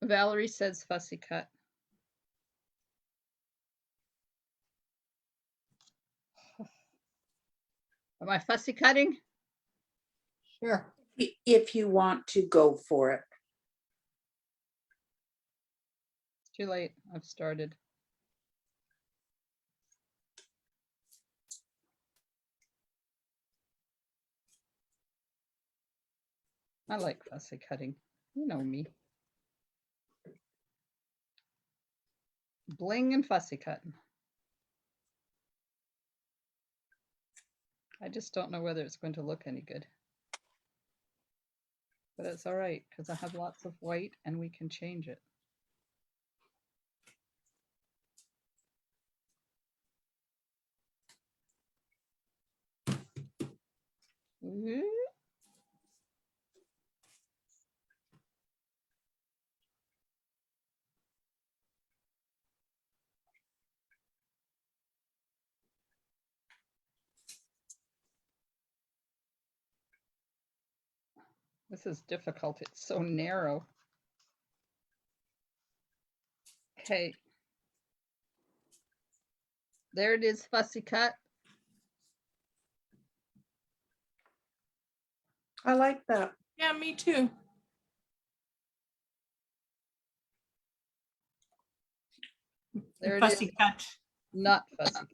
Valerie says fussy cut. Am I fussy cutting? Sure. If you want to go for it. It's too late. I've started. I like fussy cutting. You know me. Bling and fussy cutting. I just don't know whether it's going to look any good. But it's all right because I have lots of white and we can change it. Ooh. This is difficult. It's so narrow. Okay. There it is, fussy cut. I like that. Yeah, me too. There it Fussy is. cut. Not fussy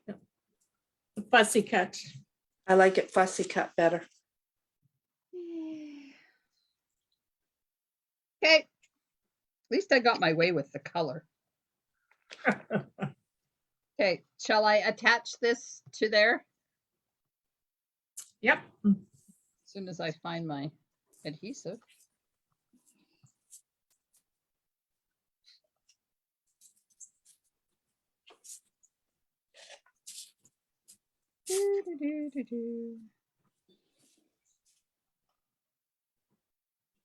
cut. The fussy cut. I like it fussy cut better. Okay. At least I got my way with the color. Okay. Shall I attach this to there? Yep. As soon as I find my adhesive.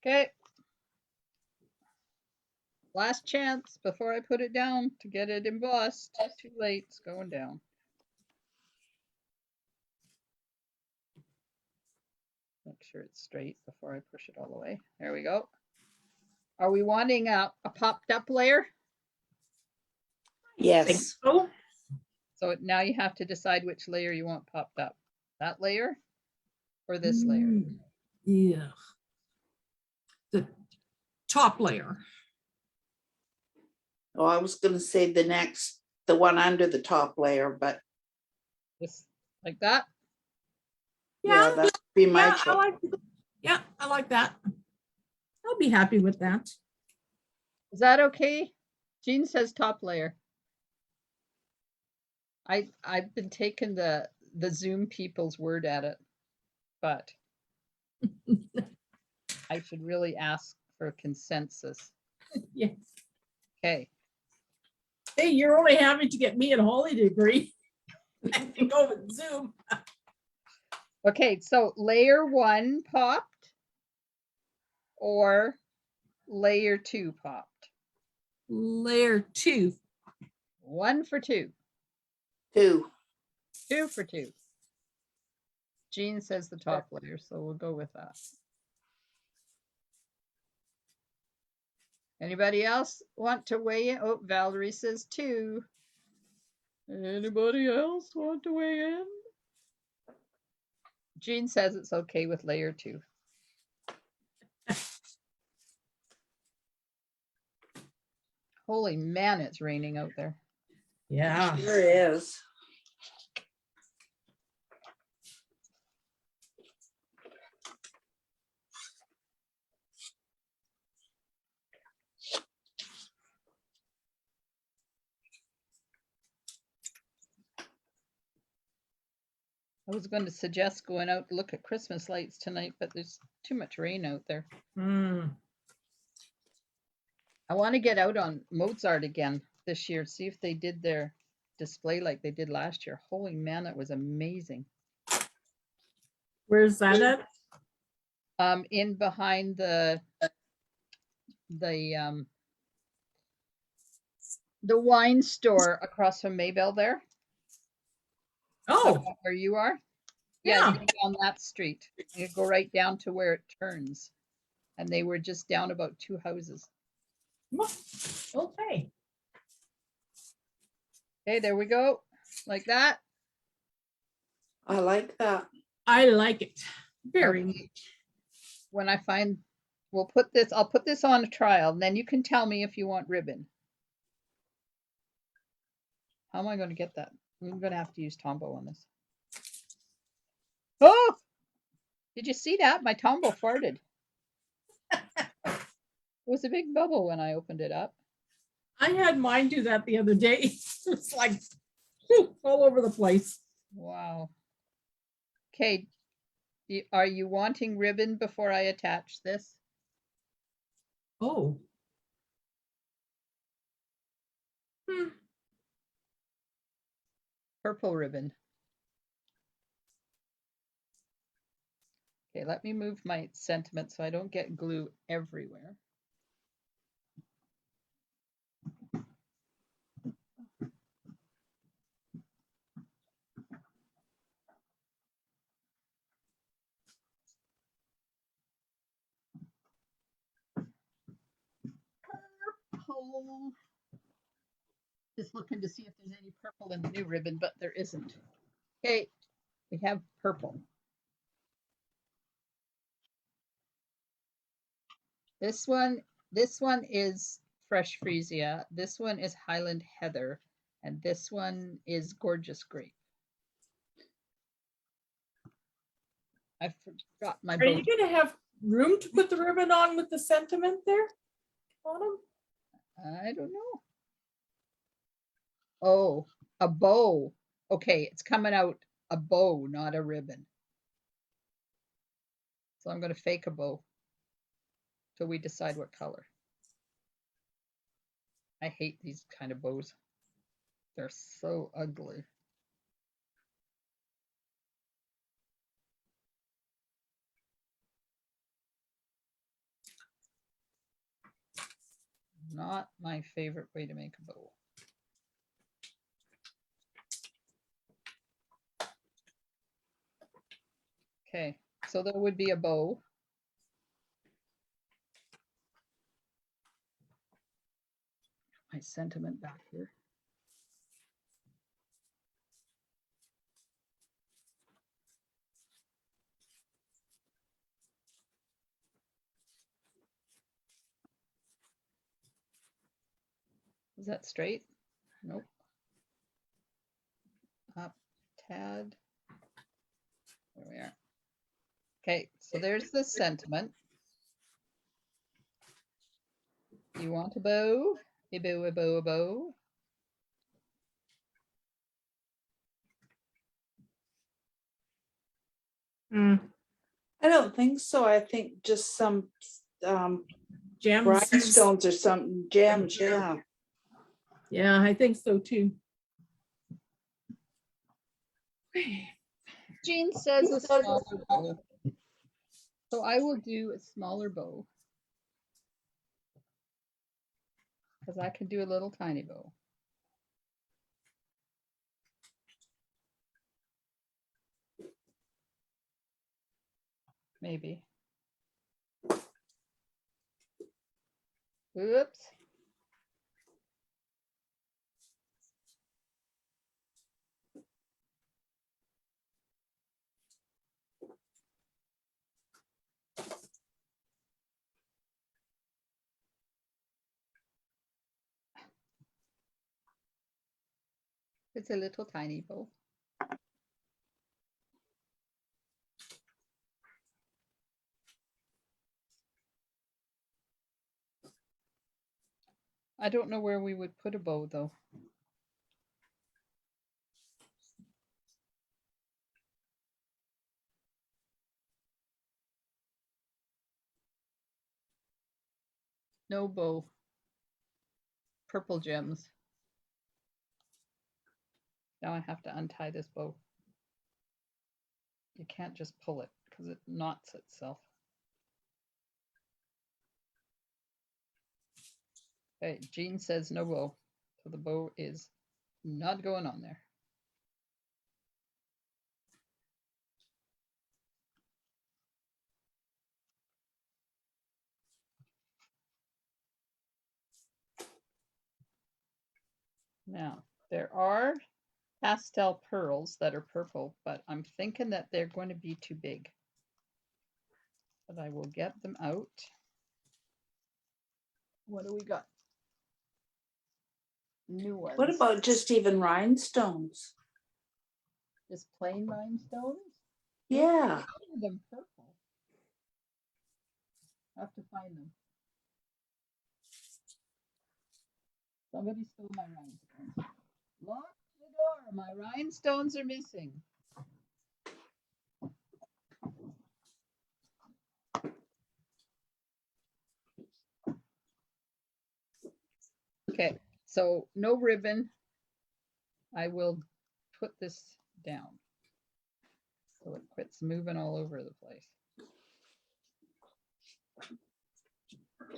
Okay. Last chance before I put it down to get it embossed. Too late. It's going down. Make sure it's straight before I push it all the way. There we go. Are we wanting a popped up layer? Yes. So So now you have to decide which layer you want popped up. That layer or this layer? Yeah. The top layer. Oh, I was going to say the one under the top layer, but Just like that? yeah, that would be my choice. I like that. I'll be happy with that. Is that okay? Jean says top layer. I've been taking the Zoom people's word at it, but I should really ask for a consensus. Yes. Okay. Hey, you're only having to get me and Holly to agree. I can go with Zoom. Okay, so layer 1 popped or layer 2 popped? layer 2. 1 for 2. 2. 2 for 2. Jean says the top layer, so we'll go with that. Anybody else want to weigh in? Oh, Valerie says 2. Anybody else want to weigh in? Jean says it's okay with layer 2. Holy man, it's raining out there. Yeah. Sure is. I was going to suggest going out to look at Christmas lights tonight, but there's too much rain out there. Mm. I want to get out on Mozart again this year, see if they did their display like they did last year. Holy man, that was amazing. Where's that at? In behind the wine store across from Maybell there. Oh, Where you are? yeah. You go down that street. You go right down to where it turns. And they were just down about 2 houses. Okay. Okay, there we go. Like that. I like that. I like it very Okay. much. When I find, I'll put this on a trial, and then you can tell me if you want ribbon. How am I going to get that? I'm going to have to use Tombow on this. Oh! Did you see that? My Tombow farted. It was a big bubble when I opened it up. I had mine do that the other day. It's like all over the place. Wow. Okay. Are you wanting ribbon before I attach this? Oh. Purple ribbon. Okay, let me move my sentiment so I don't get glue everywhere. Purple. Just looking to see if there's any purple in the new ribbon, but there isn't. Okay, we have purple. This one is Fresh Freesia. This one is Highland Heather, and this one is Gorgeous Grape. I forgot my Are you going to have room to put the ribbon on with the sentiment there on them? I don't know. Oh, a bow. Okay, it's coming out a bow, not a ribbon. So I'm going to fake a bow till we decide what color. I hate these kind of bows. They're so ugly. Not my favorite way to make a bow. Okay, so there would be a bow. My sentiment back here. Is that straight? Nope. Up, tad. There we are. Okay, so there's the sentiment. You want a bow? A bow, a bow, a bow. I don't think so. I think just some Gems. rhinestones or something, gems, yeah. Yeah, I think so too. Jean says a smaller bow. So I will do a smaller bow. because I can do a little tiny bow. Maybe. Oops. It's a little tiny bow. I don't know where we would put a bow though. No bow. Purple gems. Now I have to untie this bow. You can't just pull it because it knots itself. Okay, Jean says no bow. So the bow is not going on there. Now, there are pastel pearls that are purple, but I'm thinking that they're going to be too big. But I will get them out. What do we got? New ones. What about just even rhinestones? Just plain rhinestones? Yeah. Them purple. I have to find them. Somebody stole my rhinestones. Lock the door. My rhinestones are missing. Okay, so no ribbon. I will put this down so it quits moving all over the place.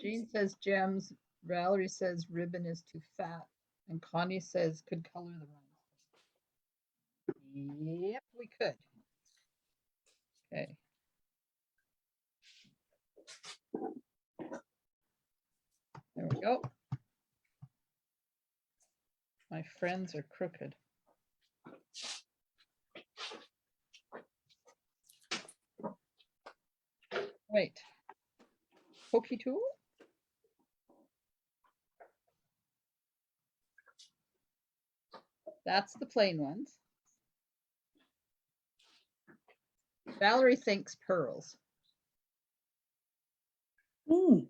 Jean says gems. Valerie says ribbon is too fat. And Connie says could color the rhinestones. Yep, we could. Okay. There we go. My friends are crooked. Wait. Pokey tool? That's the plain ones. Valerie thinks pearls. Mm.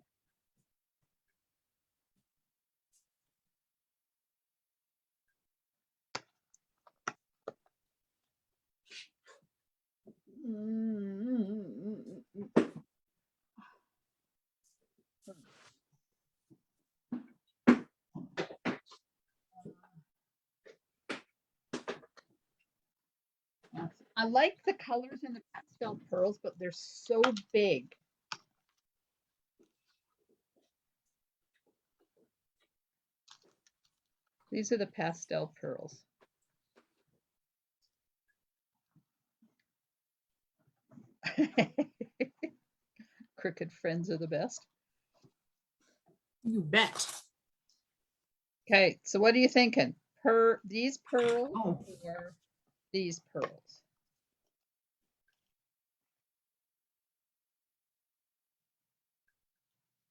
I like the colors in the pastel pearls, but they're so big. These are the pastel pearls. Crooked friends are the best. You bet. Okay, so what are you thinking? These pearls Oh. or these pearls?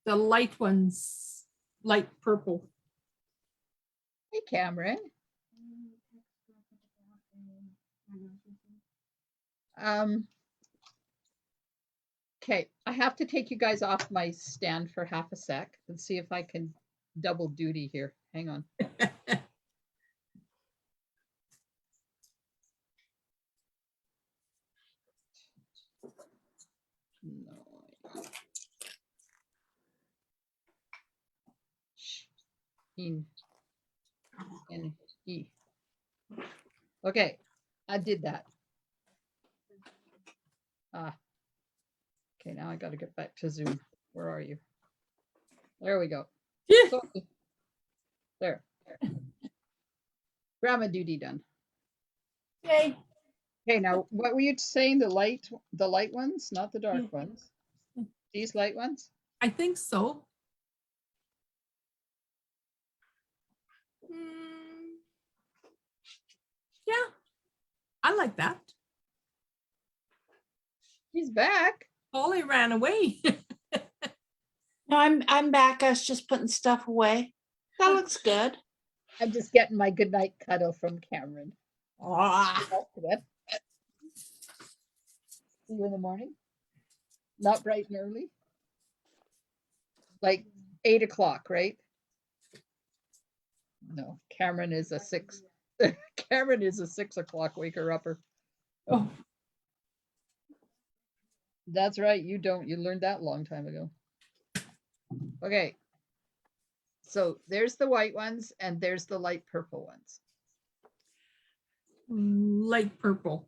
The light ones, light purple. Hey, Cameron. Okay, I have to take you guys off my stand for half a sec and see if I can double duty here. Hang on. No. N-E. Okay, I did that. Okay, now I got to get back to Zoom. Where are you? There we go. Yeah. Sorry. There. Grandma duty done. Yay. Okay, now what were you saying? The light ones, not the dark Mm. ones. These light ones? I think so. Mm, yeah, I like that. He's back. Polly ran away. No, I'm back. I was just putting stuff away. That looks good. I'm just getting my goodnight cuddle from Cameron. Ah, That's good. See you in the morning. Not bright and early. Like 8 o'clock, right? No, Cameron is a 6. Cameron is a 6 o'clock waker upper. oh, That's right. You don't. You learned that a long time ago. Okay. So there's the white ones and there's the light purple ones. light purple.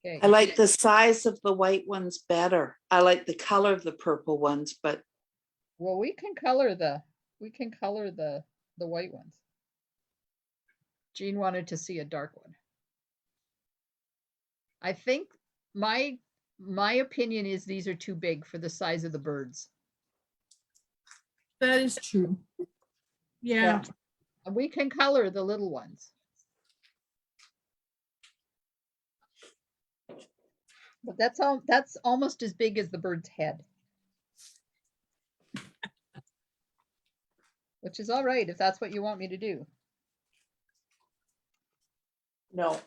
Okay. I like the size of the white ones better. I like the color of the purple ones, but Well, we can color the white ones. Jean wanted to see a dark one. I think my opinion is these are too big for the size of the birds. That is true. Yeah. And we can color the little ones. But that's almost as big as the bird's head. Which is all right if that's what you want me to do. no.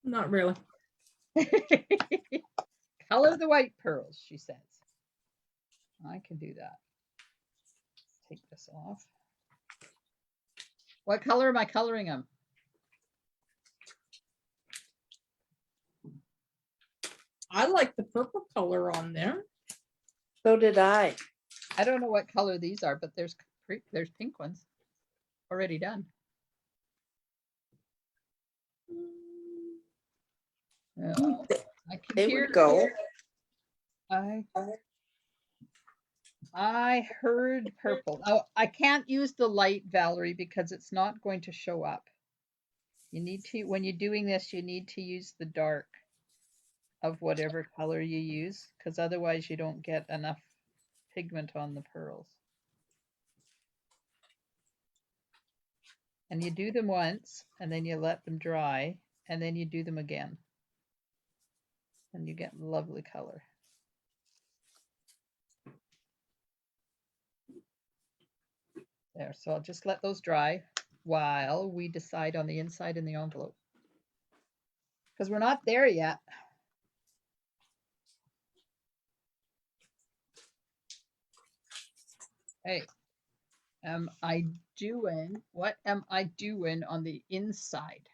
Not really. Color the white pearls, she says. I can do that. Take this off. What color am I coloring them? I like the purple color on there. So did I. I don't know what color these are, but there's pink ones already done. Oh, I can They hear. would go. I heard purple. Oh, I can't use the light, Valerie, because it's not going to show up. You need to, when you're doing this, you need to use the dark of whatever color you use, because otherwise you don't get enough pigment on the pearls. And you do them once, and then you let them dry, and then you do them again. And you get lovely color. There, so I'll just let those dry while we decide on the inside in the envelope. Because we're not there yet. Hey, what am I doing on the inside?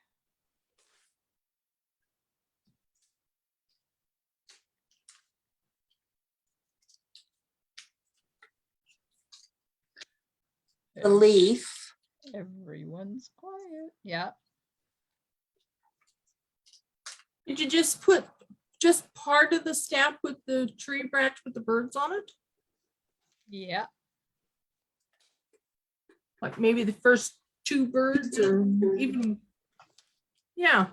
The leaf. Everyone's quiet. Yeah. Did you just put just part of the stamp with the tree branch with the birds on it? Yeah. Like maybe the first 2 birds or even, yeah.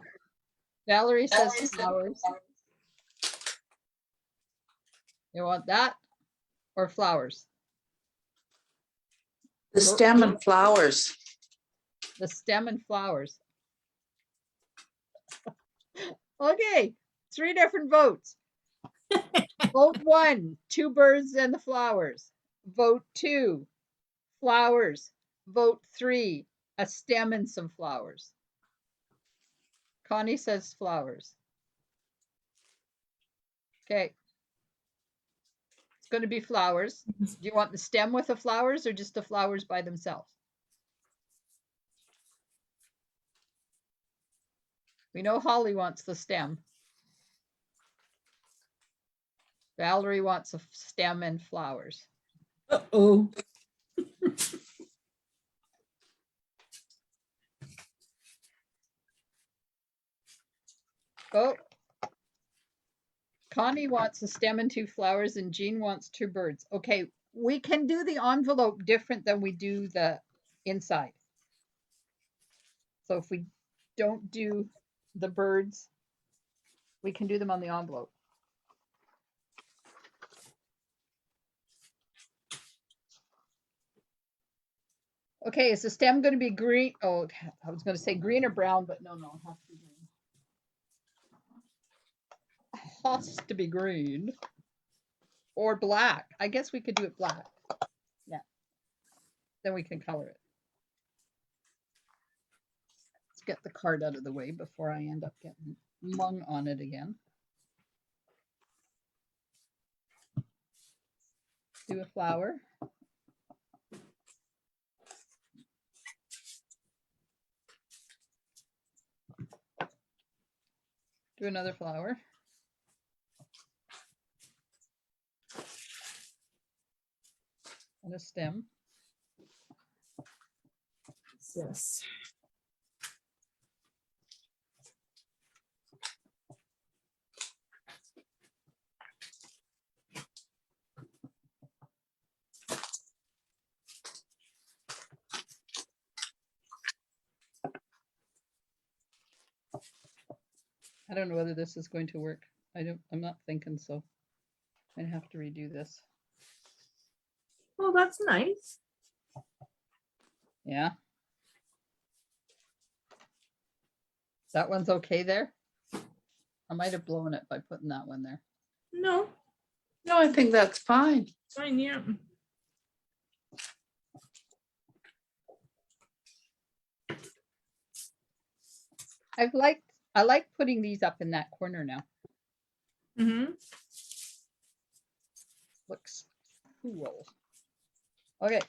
Valerie says flowers. You want that or flowers? The stem and flowers. The stem and flowers. Okay, 3 different votes. Vote 1, 2 birds and the flowers. Vote 2, flowers. Vote 3, a stem and some flowers. Connie says flowers. Okay. It's going to be flowers. Do you want the stem with the flowers or just the flowers by themselves? We know Holly wants the stem. Valerie wants a stem and flowers. Uh-oh. Oh. Connie wants a stem and 2 flowers and Jean wants 2 birds. Okay, We can do the envelope different than we do the inside. So if we don't do the birds, we can do them on the envelope. Okay, is the stem going to be green? Oh, I was going to say green or brown, but no, it has to be green. Has to be green. Or black. I guess we could do it black. Yeah. Then we can color it. Let's get the card out of the way before I end up getting mung on it again. Do a flower. Do another flower. And a stem. Yes. I don't know whether this is going to work. I'm not thinking so. I'd have to redo this. Well, that's nice. Yeah. That one's okay there. I might have blown it by putting that one there. No, No, I think that's fine. fine, yeah. I like putting these up in that corner now. Mm-hmm. Looks cool. Okay.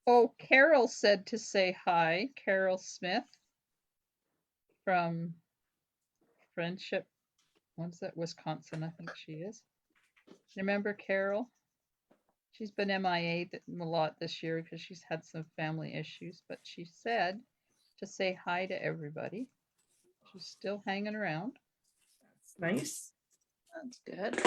Oh, Carol said to say hi. Carol Smith from Friendship. What's that? Wisconsin, I think she is. Remember Carol? She's been MIA a lot this year because she's had some family issues, but she said to say hi to everybody. She's still hanging around. That's nice. That's good.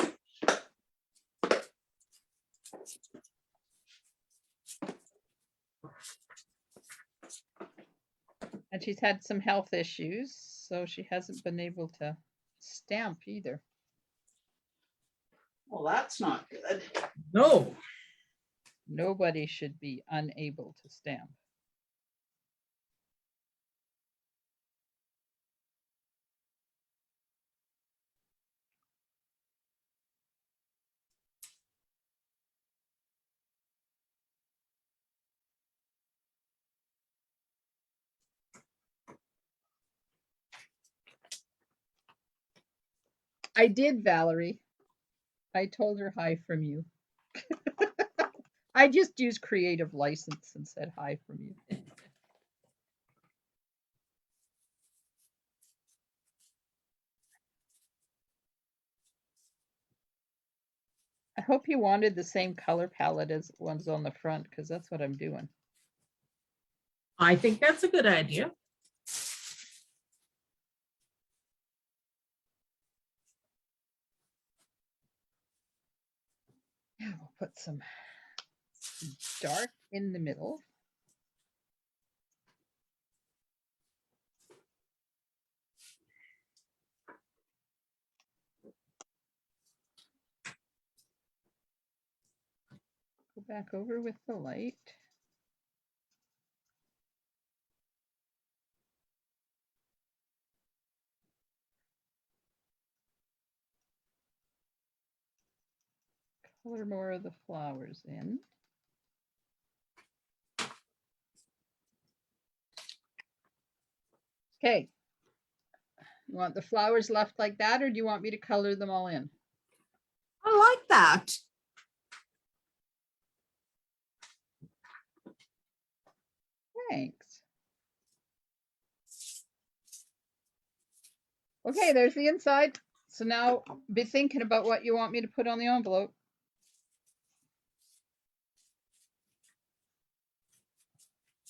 And she's had some health issues, so she hasn't been able to stamp either. Well, that's not good. No. Nobody should be unable to stamp. I did, Valerie. I told her hi from you. I just used creative license and said hi from you. I hope you wanted the same color palette as ones on the front, because that's what I'm doing. I think that's a good idea. Yeah, we'll put some dark in the middle. Go back over with the light. Color more of the flowers in. Okay. You want the flowers left like that, or do you want me to color them all in? I like that. Thanks. Okay, there's the inside. So now be thinking about what you want me to put on the envelope.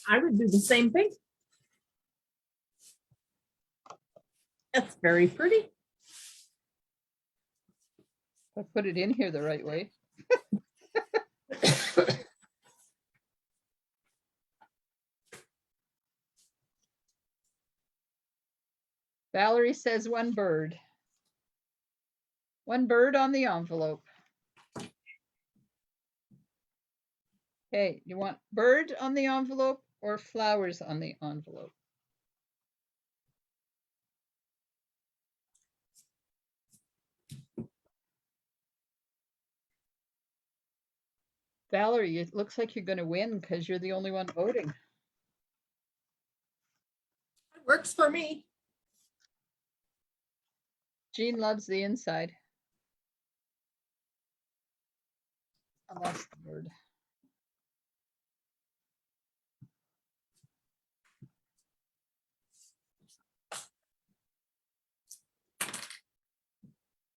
I would do the same thing. That's very pretty. I put it in here the right way. Valerie says one bird. One bird on the envelope. Okay, you want bird on the envelope or flowers on the envelope? Valerie, it looks like you're going to win because you're the only one voting. It works for me. Jean loves the inside. I lost the word.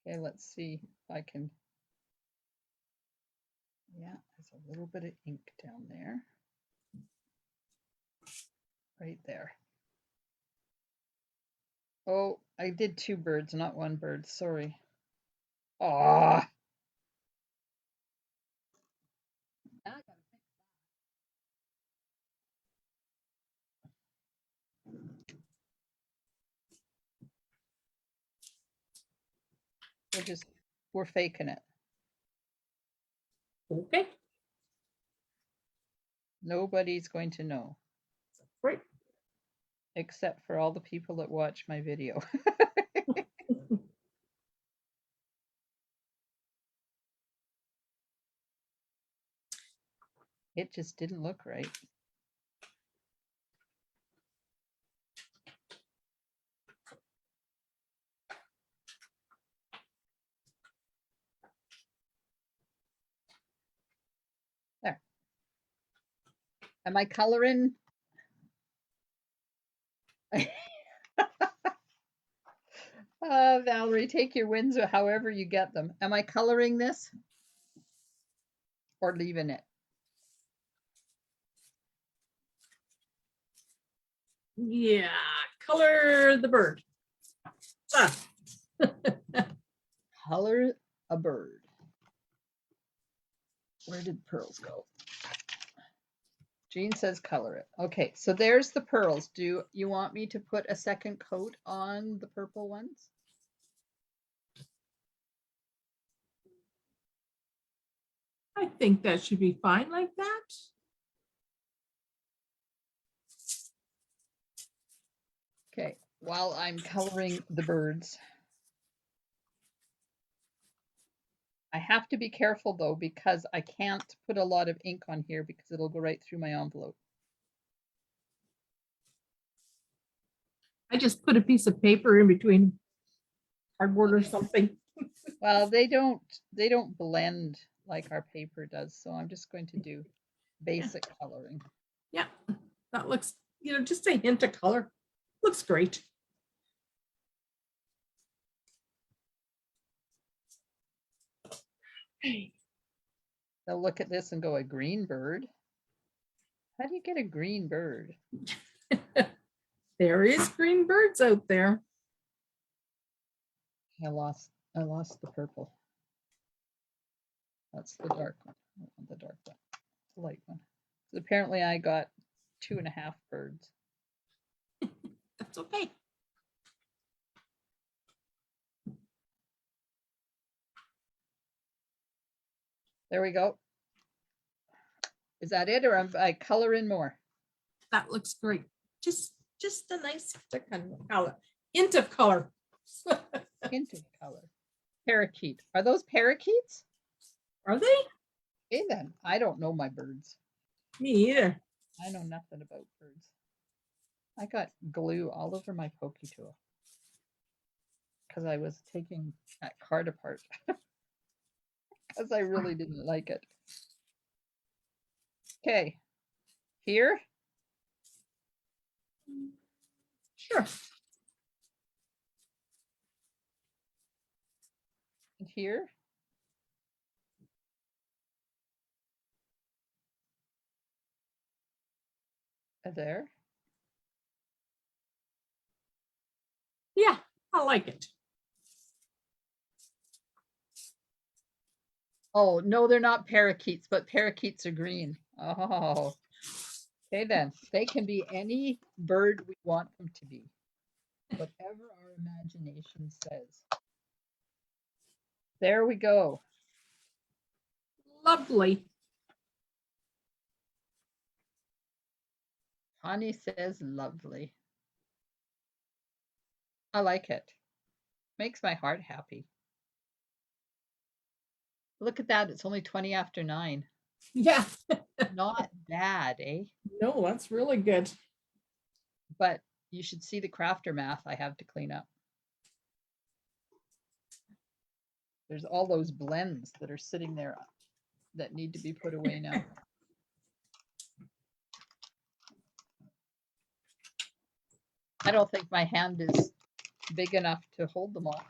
Okay, let's see if I can. Yeah, there's a little bit of ink down there. Right there. Oh, I did two birds, not one bird. Sorry. Ah. We're faking it. Okay. Nobody's going to know. Right. Except for all the people that watch my video. It just didn't look right. There. Am I coloring? Valerie, take your wins or however you get them. Am I coloring this or leaving it? Yeah, color the bird. Ah. Color a bird. Where did pearls go? Jean says color it. Okay, so there's the pearls. Do you want me to put a second coat on the purple ones? I think that should be fine like that. Okay, while I'm coloring the birds. I have to be careful though, because I can't put a lot of ink on here because it'll go right through my envelope. I just put a piece of paper in between cardboard or something. Well, they don't blend like our paper does, so I'm just going to do basic coloring. Yeah, that looks, just a hint of color. Looks great. They'll look at this and go, a green bird? How do you get a green bird? There is green birds out there. I lost the purple. That's the dark one. I want the dark one. The light one. So apparently I got 2.5 birds. That's okay. There we go. Is that it, or am I coloring more? That looks great. Just a nice color. Hint of color. Hint of color. Parakeet. Are those parakeets? Are they? Okay then. I don't know my birds. Me either. I know nothing about birds. I got glue all over my pokey tool because I was taking that card apart because I really didn't like it. Okay, here. Sure. And here. There. Yeah, I like it. Oh, no, they're not parakeets, but parakeets are green. Oh, okay then. They can be any bird we want them to be, whatever our imagination says. There we go. Lovely. Connie says lovely. I like it. Makes my heart happy. Look at that. It's only 20 after 9. Yeah. Not bad, eh? No, that's really good. But you should see the crafter math I have to clean up. There's all those blends that are sitting there that need to be put away now. I don't think my hand is big enough to hold them all.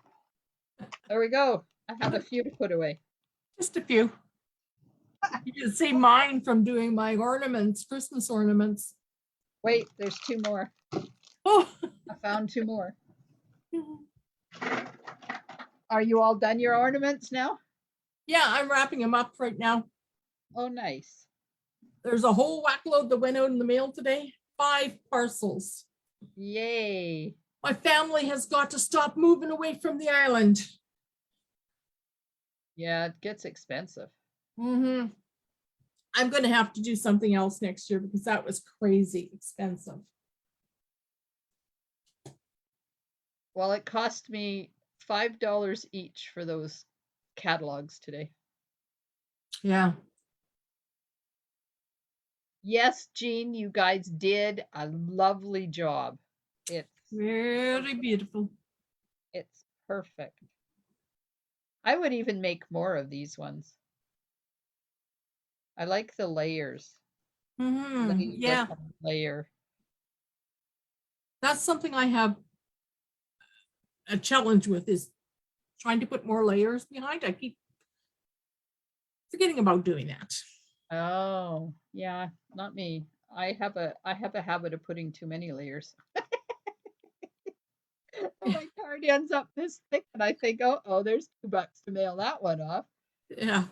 There we go. I have a few to put away. Just a few. You can see mine from doing my ornaments, Christmas ornaments. Wait, there's 2 more. Oh. I found 2 more. Are you all done your ornaments now? Yeah, I'm wrapping them up right now. Oh, nice. There's a whole whackload that went out in the mail today. 5 parcels. Yay. My family has got to stop moving away from the island. Yeah, it gets expensive. Mm-hmm. I'm going to have to do something else next year because that was crazy expensive. Well, it cost me $5 each for those catalogs today. Yeah. Yes, Jean, you guys did a lovely job. It's very beautiful. It's perfect. I would even make more of these ones. I like the layers. Mm-hmm. Yeah, Layer. that's something I have a challenge with, is trying to put more layers behind. I keep forgetting about doing that. Oh, yeah, not me. I have a habit of putting too many layers. My card ends up this thick, and I think, oh, there's $2 to mail that one off. Yeah.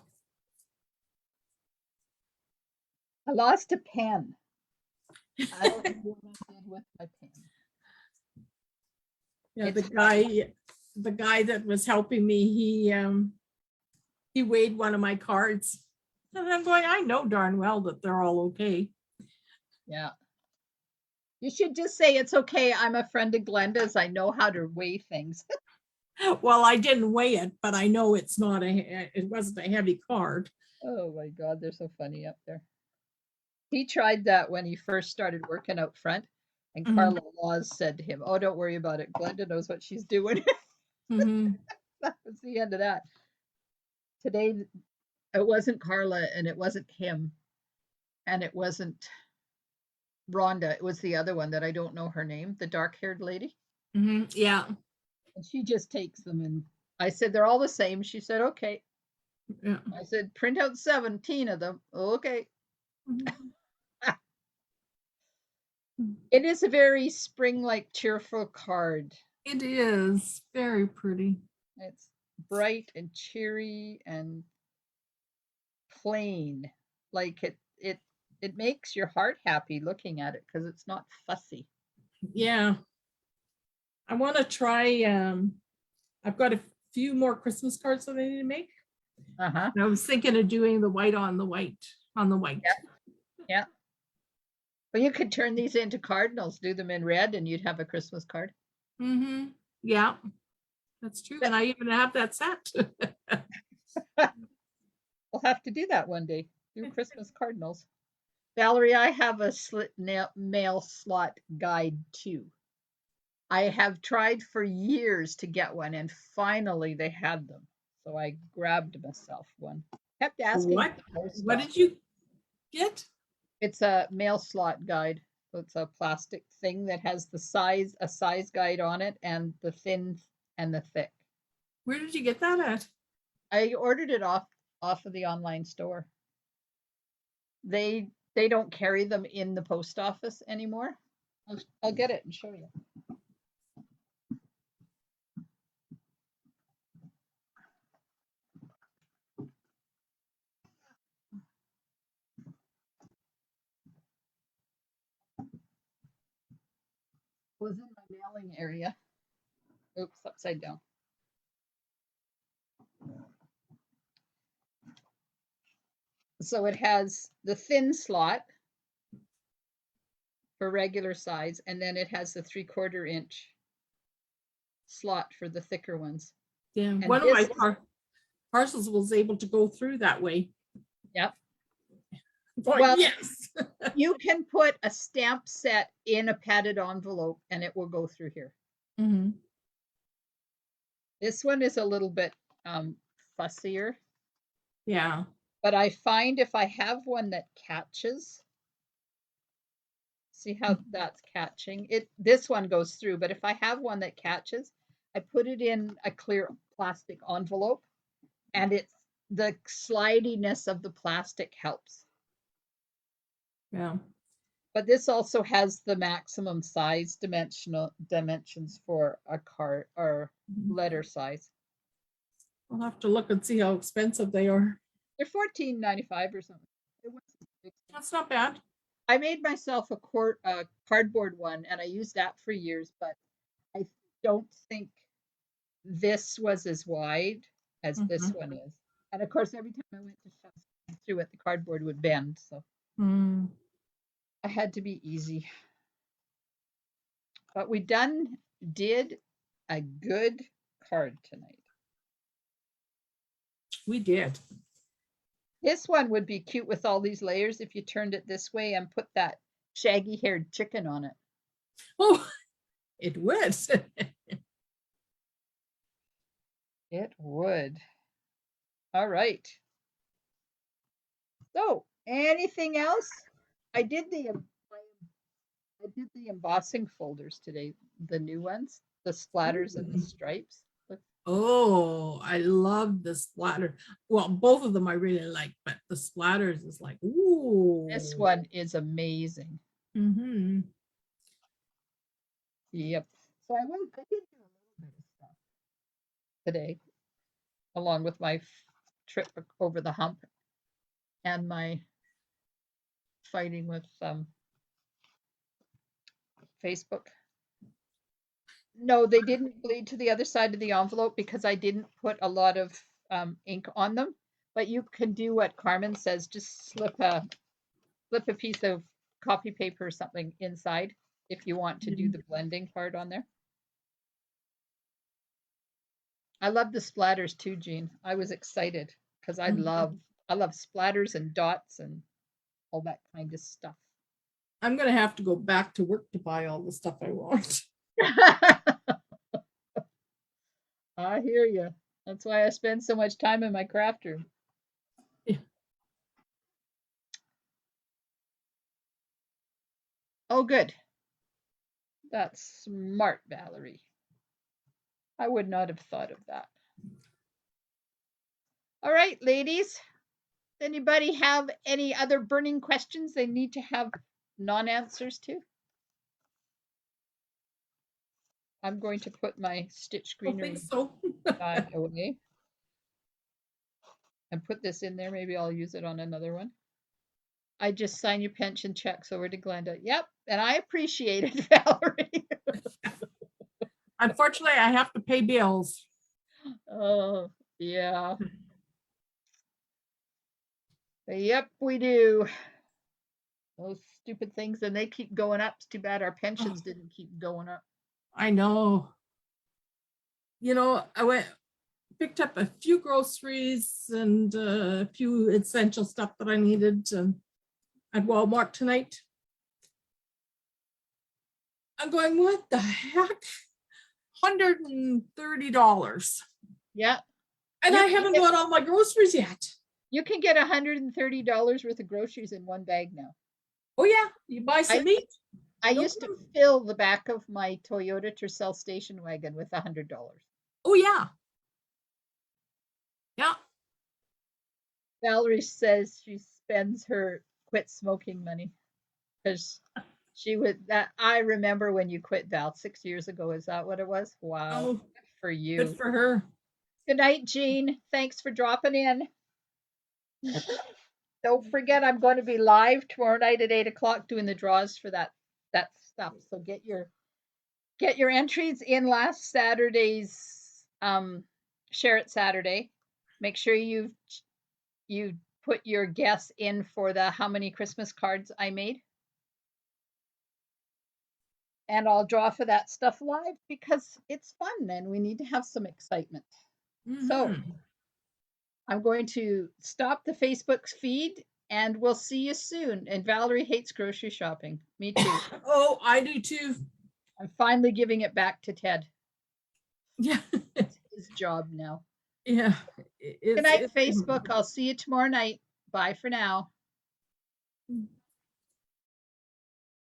I lost a pen. I don't know what I did with my pen. Yeah, It's the guy that was helping me, he weighed one of my cards. And I'm going, I know darn well that they're all okay. Yeah. You should just say it's okay. I'm a friend of Glenda's. I know how to weigh things. Well, I didn't weigh it, but I know it wasn't a heavy card. Oh my God, they're so funny up there. He tried that when he first started working out front, and Carla Laws said to him, "Oh, don't worry about it. Glenda knows what she's doing." Mm-hmm. That was the end of that. Today, it wasn't Carla, and it wasn't him, and it wasn't Rhonda. It was the other one that I don't know her name, the dark-haired lady. Mm-hmm. Yeah. And she just takes them, and I said, "They're all the same." She said, "Okay." Yeah. I said, "Print out 17 of them." Okay. Mm-hmm. It is a very spring-like, cheerful card. It is very pretty. It's bright and cheery and plain. Like it makes your heart happy looking at it because it's not fussy. Yeah. I want to try, I've got a few more Christmas cards that I need to make. Uh-huh. And I was thinking of doing the white on the white on the white. Yeah. Well, you could turn these into cardinals, do them in red, and you'd have a Christmas card. Mm-hmm. Yeah, that's true. And I even have that set. We'll have to do that one day. Do Christmas cardinals. Valerie, I have a mail slot guide too. I have tried for years to get one, and finally they had them. So I grabbed myself one. Kept asking. What did you get? It's a mail slot guide. So it's a plastic thing that has a size guide on it, and the thin and the thick. Where did you get that at? I ordered it off of the online store. They they don't carry them in the post office anymore. I'll get it and show you. Was in my mailing area. Oops, upside down. So it has the thin slot for regular size, and then it has the 3/4 inch slot for the thicker ones. Yeah, And one of my this- parcels was able to go through that way. Yep. But Well, yes. you can put a stamp set in a padded envelope and it will go through here. Mhm. This one is a little bit fussier, Yeah. but I find if I have one that catches, see how that's catching it, this one goes through, but if I have one that catches, I put it in a clear plastic envelope, and it's the slidiness of the plastic helps. Yeah. But this also has the maximum size dimensions for a card or letter size. I'll have to look and see how expensive they are. They're $14.95 or something. It wasn't expensive. That's not bad. I made myself a cardboard one, and I used that for years, but I don't think this was as wide as this one is. And of course, every time I went to shove something through it, the cardboard would bend. So Mm. I had to be easy. But we did a good card tonight. We did. This one would be cute with all these layers if you turned it this way and put that shaggy haired chicken on it. Oh, it would. It would. All right. So, anything else? I did the embossing folders today, the new ones, the splatters and the stripes. Look, Oh, I love the splatter. Well, both of them I really like, but the splatters is like, ooh. this one is amazing. Mm-hmm. Yep. So I did do a little bit of stuff today, along with my trip over the hump and my fighting with Facebook. No, they didn't bleed to the other side of the envelope because I didn't put a lot of ink on them. But you can do what Carmen says, just slip a piece of copy paper or something inside if you want to do the blending part on there. I love the splatters too, Jean. I was excited because I love splatters and dots and all that kind of stuff. I'm gonna have to go back to work to buy all the stuff I want. I hear you. That's why I spend so much time in my craft room. Yeah. Oh, good. That's smart, Valerie. I would not have thought of that. All right, ladies. Anybody have any other burning questions they need to have non-answers to? I'm going to put my stitch I greenery think so. bag away and put this in there. Maybe I'll use it on another one. I just sign your pension checks over to Glenda. Yep, and I appreciate it, Valerie. Unfortunately, I have to pay bills. Oh, yeah. Yep, we do. Those stupid things, and they keep going up. It's too bad our pensions didn't keep going up. I know. You know, picked up a few groceries and a few essential stuff that I needed at Walmart tonight. I'm going, what the heck? $130. Yeah. And I haven't got all my groceries yet. You can get $130 worth of groceries in one bag now. Oh yeah, you buy some meat. I used to fill the back of my Toyota Tercel station wagon with $100. Oh yeah. Yeah. Valerie says she spends her quit smoking money because she would that I remember when you quit, Val, 6 years ago. Is that what it was? Wow. Oh, Good for good you. for her. Good night, Jean. Thanks for dropping in. Don't forget, I'm going to be live tomorrow night at 8 o'clock doing the draws for that stuff. So get your entries in last Saturday's Share It Saturday. Make sure you put your guess in for the how many Christmas cards I made. And I'll draw for that stuff live because it's fun and we need to have some excitement. So Mhm. I'm going to stop the Facebook feed and we'll see you soon. And Valerie hates grocery shopping. Me too. Oh, I do too. I'm finally giving it back to Ted. Yeah. It's his job now. Yeah. Good night, Facebook. I'll see you tomorrow night. Bye for now.